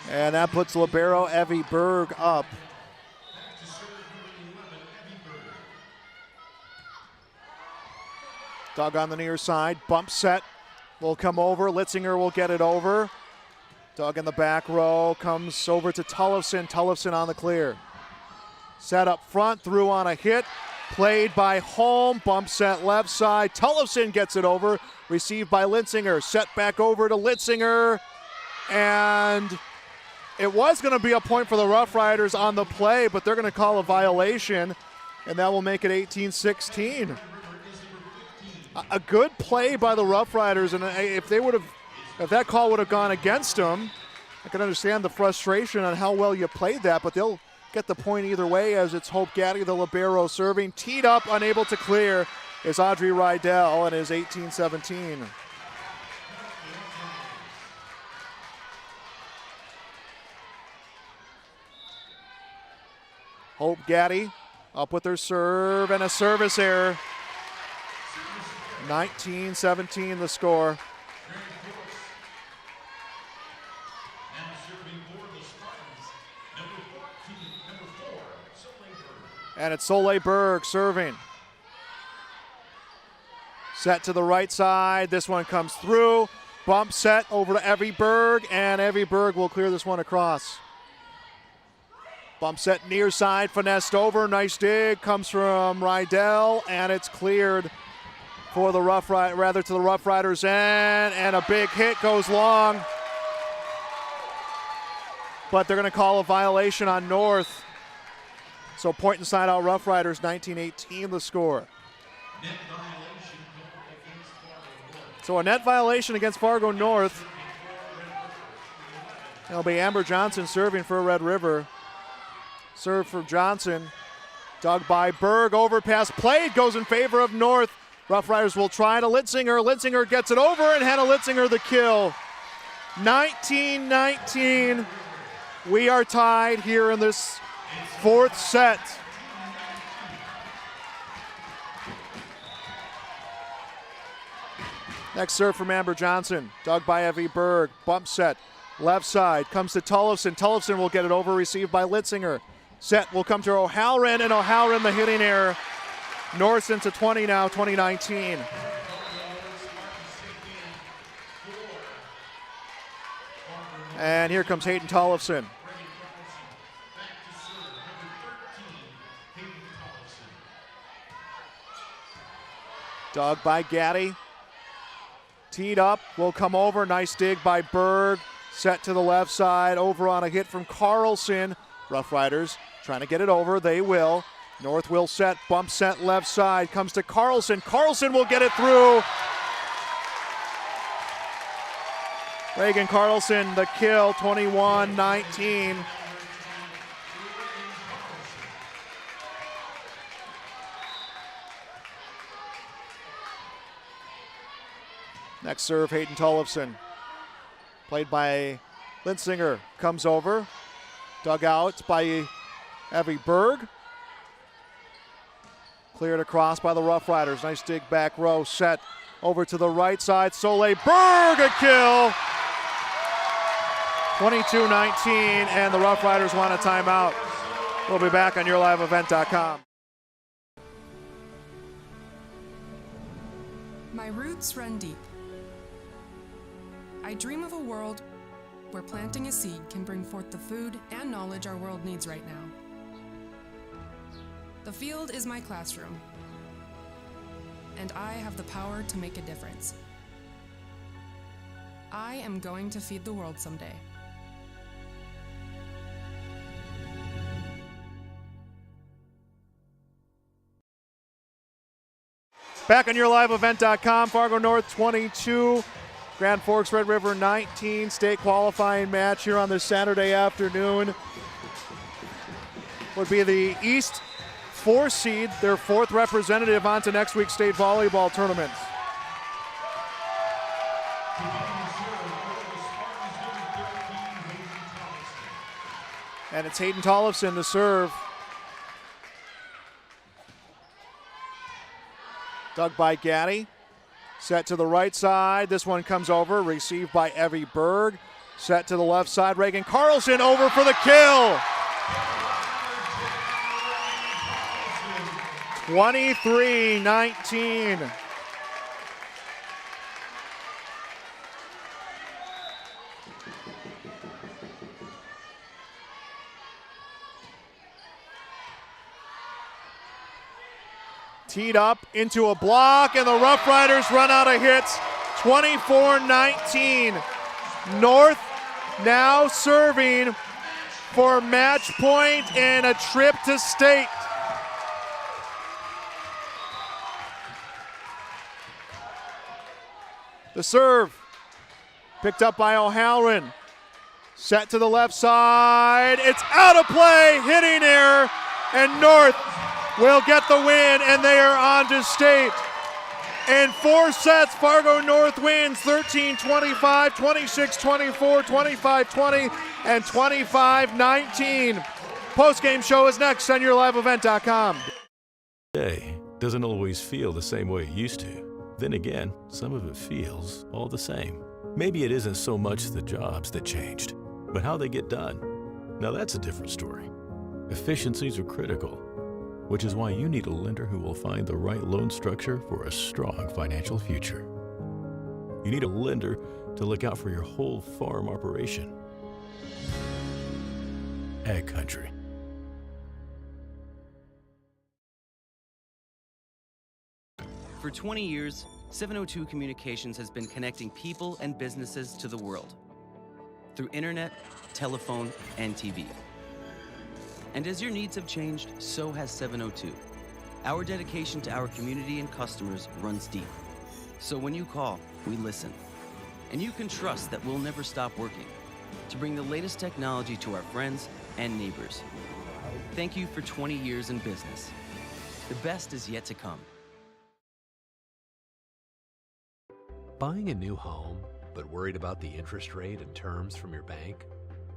And that puts libero Evie Berg up. Doug on the near side, bump set will come over. Litzinger will get it over. Doug in the back row, comes over to Tullefson. Tullefson on the clear. Set up front, through on a hit. Played by Holm, bump set left side. Tullefson gets it over, received by Litzinger. Set back over to Litzinger. And it was going to be a point for the Rough Riders on the play, but they're going to call a violation, and that will make it 18-16. A good play by the Rough Riders, and if that call would have gone against them, I can understand the frustration on how well you played that, but they'll get the point either way, as it's Hope Gaddy, the libero, serving. Teed up, unable to clear, is Audrey Rydell, and is 18-17. Hope Gaddy up with her serve, and a service error. 19-17 the score. And it's Soleil Berg serving. Set to the right side. This one comes through. Bump set over to Evie Berg, and Evie Berg will clear this one across. Bump set near side, finessed over. Nice dig comes from Rydell, and it's cleared for the Rough Riders end, and a big hit goes long. But they're going to call a violation on North. So point inside out Rough Riders, 19-18 the score. So a net violation against Fargo North. It'll be Amber Johnson serving for Red River. Serve for Johnson. Dug by Berg, overpass played, goes in favor of North. Rough Riders will try to Litzinger. Litzinger gets it over, and Hannah Litzinger the kill. 19-19. We are tied here in this 4th set. Next serve from Amber Johnson. Dug by Evie Berg. Bump set. Left side. Comes to Tullefson. Tullefson will get it over. Received by Litzinger. Set will come to O'Halloran, and O'Halloran the hitting error. North into 20 now, 2019. And here comes Hayden Tullefson. Dug by Gaddy. Teed up, will come over. Nice dig by Berg. Set to the left side, over on a hit from Carlson. Rough Riders trying to get it over. They will. North will set, bump set left side. Comes to Carlson. Carlson will get it through. Reagan Carlson, the kill, 21-19. Next serve, Hayden Tullefson. Played by Litzinger. Comes over. Dug out by Evie Berg. Cleared across by the Rough Riders. Nice dig back row. Set over to the right side. Soleil Berg, a kill. 22-19, and the Rough Riders want a timeout. We'll be back on YourLiveEvent.com. My roots run deep. I dream of a world where planting a seed can bring forth the food and knowledge our world needs right now. The field is my classroom, and I have the power to make a difference. I am going to feed the world someday. Back on YourLiveEvent.com, Fargo North 22, Grand Forks Red River 19, state qualifying match here on this Saturday afternoon. Would be the East 4 seed, their 4th representative onto next week's state volleyball tournament. And it's Hayden Tollefson to serve. Dug by Gaddy. Set to the right side. This one comes over. Received by Evie Berg. Set to the left side. Reagan Carlson over for the kill. 23-19. Teed up into a block, and the Rough Riders run out of hits. 24-19. North now serving for match point and a trip to state. The serve picked up by O'Halloran. Set to the left side. It's out of play, hitting error, and North will get the win, and they are on to state. In 4 sets, Fargo North wins 13-25, 26-24, 25-20, and 25-19. Post-game show is next on YourLiveEvent.com. Day doesn't always feel the same way it used to. Then again, some of it feels all the same. Maybe it isn't so much the jobs that changed, but how they get done. Now that's a different story. Efficiencies are critical, which is why you need a lender who will find the right loan structure for a strong financial future. You need a lender to look out for your whole farm operation. Ag Country. For 20 years, 702 Communications has been connecting people and businesses to the world through internet, telephone, and TV. And as your needs have changed, so has 702. Our dedication to our community and customers runs deep. So when you call, we listen. And you can trust that we'll never stop working to bring the latest technology to our friends and neighbors. Thank you for 20 years in business. The best is yet to come. Buying a new home, but worried about the interest rate and terms from your bank?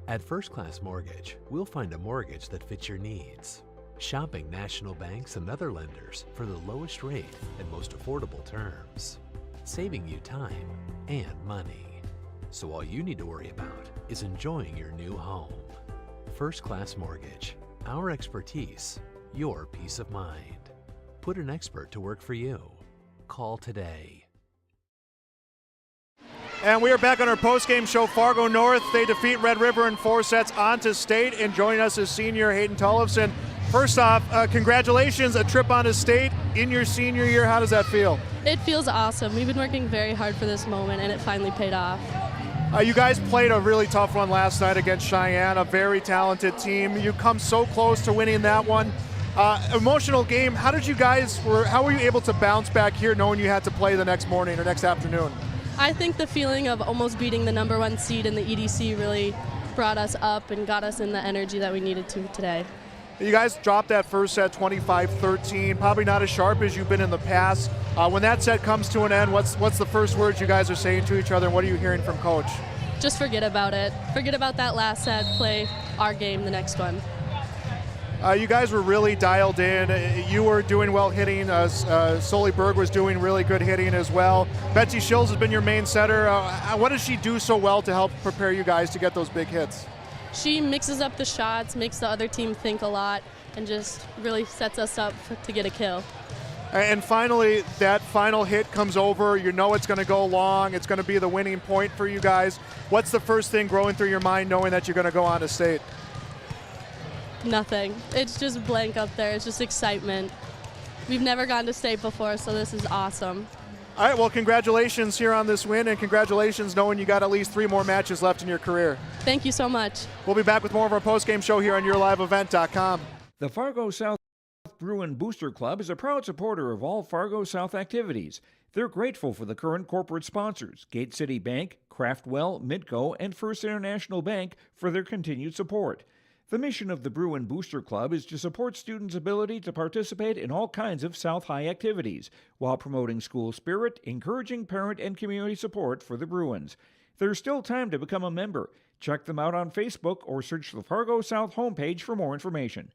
At First Class Mortgage, we'll find a mortgage that fits your needs. Shopping national banks and other lenders for the lowest rate and most affordable terms. Saving you time and money. So all you need to worry about is enjoying your new home. First Class Mortgage. Our expertise, your peace of mind. Put an expert to work for you. Call today. And we are back on our post-game show. Fargo North, they defeat Red River in 4 sets onto state. And joining us is senior Hayden Tollefson. First off, congratulations, a trip onto state in your senior year. How does that feel? It feels awesome. We've been working very hard for this moment, and it finally paid off. You guys played a really tough one last night against Cheyenne, a very talented team. You come so close to winning that one. Emotional game. How were you able to bounce back here knowing you had to play the next morning or next afternoon? I think the feeling of almost beating the #1 seed in the EDC really brought us up and got us in the energy that we needed to today. You guys dropped that first set 25-13, probably not as sharp as you've been in the past. When that set comes to an end, what's the first words you guys are saying to each other, and what are you hearing from Coach? Just forget about it. Forget about that last set, play our game the next one. You guys were really dialed in. You were doing well hitting. Sully Berg was doing really good hitting as well. Betsy Shills has been your main setter. What does she do so well to help prepare you guys to get those big hits? She mixes up the shots, makes the other team think a lot, and just really sets us up to get a kill. And finally, that final hit comes over. You know it's going to go long. It's going to be the winning point for you guys. What's the first thing growing through your mind knowing that you're going to go on to state? Nothing. It's just blank up there. It's just excitement. We've never gone to state before, so this is awesome. All right, well, congratulations here on this win, and congratulations knowing you got at least 3 more matches left in your career. Thank you so much. We'll be back with more of our post-game show here on YourLiveEvent.com. The Fargo South Bruin Booster Club is a proud supporter of all Fargo South activities. They're grateful for the current corporate sponsors, Gate City Bank, Craftwell, Midco, and First International Bank, for their continued support. The mission of the Bruin Booster Club is to support students' ability to participate in all kinds of South High activities while promoting school spirit, encouraging parent and community support for the Bruins. There's still time to become a member. Check them out on Facebook or search the Fargo South homepage for more information.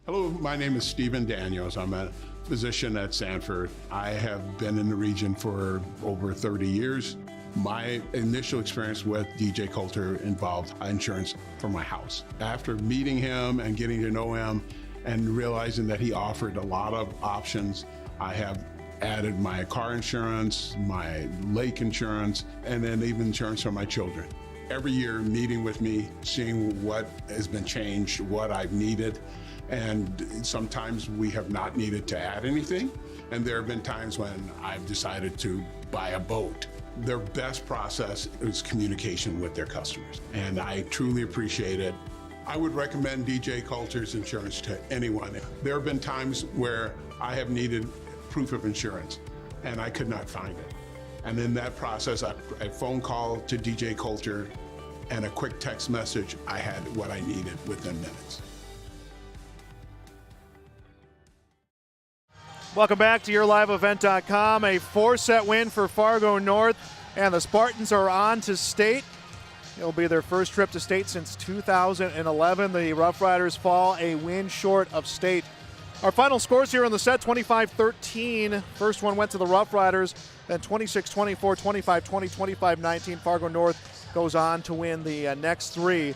Hello, my name is Stephen Daniels. I'm a physician at Sanford. I have been in the region for over 30 years. My initial experience with DJ Coulter involved insurance for my house. After meeting him and getting to know him and realizing that he offered a lot of options, I have added my car insurance, my lake insurance, and then even insurance for my children. Every year meeting with me, seeing what has been changed, what I've needed, and sometimes we have not needed to add anything, and there have been times when I've decided to buy a boat. Their best process is communication with their customers, and I truly appreciate it. I would recommend DJ Coulter's insurance to anyone. There have been times where I have needed proof of insurance, and I could not find it. And in that process, a phone call to DJ Coulter and a quick text message, I had what I needed within minutes. Welcome back to YourLiveEvent.com. A 4-set win for Fargo North, and the Spartans are on to state. It'll be their first trip to state since 2011. The Rough Riders fall a win short of state. Our final scores here in the set, 25-13. First one went to the Rough Riders, then 26-24, 25-20, 25-19. Fargo North goes on to win the next three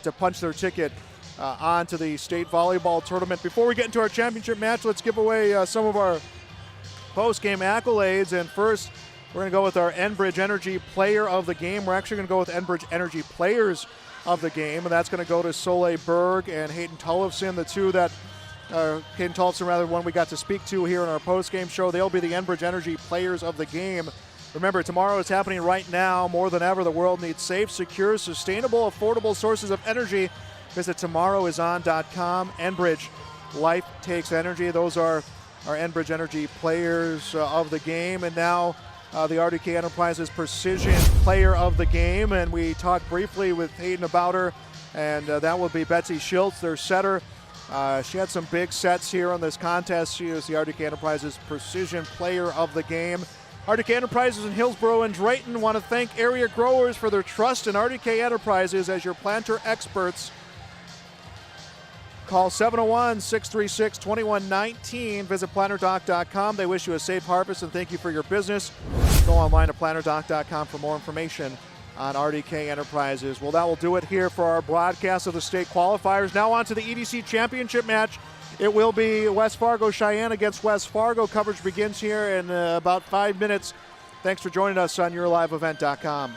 to punch their ticket on to the state volleyball tournament. Before we get into our championship match, let's give away some of our post-game accolades. And first, we're going to go with our Enbridge Energy Player of the Game. We're actually going to go with Enbridge Energy Players of the Game, and that's going to go to Soleil Berg and Hayden Tullefson, the two that Hayden Tullefson, rather, one we got to speak to here in our post-game show. They'll be the Enbridge Energy Players of the Game. Remember, tomorrow is happening right now. More than ever, the world needs safe, secure, sustainable, affordable sources of energy. Visit tomorrowison.com. Enbridge, life takes energy. Those are our Enbridge Energy Players of the Game. And now the RDK Enterprises Precision Player of the Game. And we talked briefly with Hayden about her, and that will be Betsy Schultz, their setter. She had some big sets here on this contest. She is the RDK Enterprises Precision Player of the Game. RDK Enterprises in Hillsborough and Drayton want to thank area growers for their trust in RDK Enterprises as your planter experts. Call 701-636-2119. Visit planterdoc.com. They wish you a safe harvest and thank you for your business. Go online to planterdoc.com for more information on RDK Enterprises. Well, that will do it here for our broadcast of the state qualifiers. Now on to the EDC championship match. It will be West Fargo Cheyenne against West Fargo. Coverage begins here in about 5 minutes. Thanks for joining us on YourLiveEvent.com.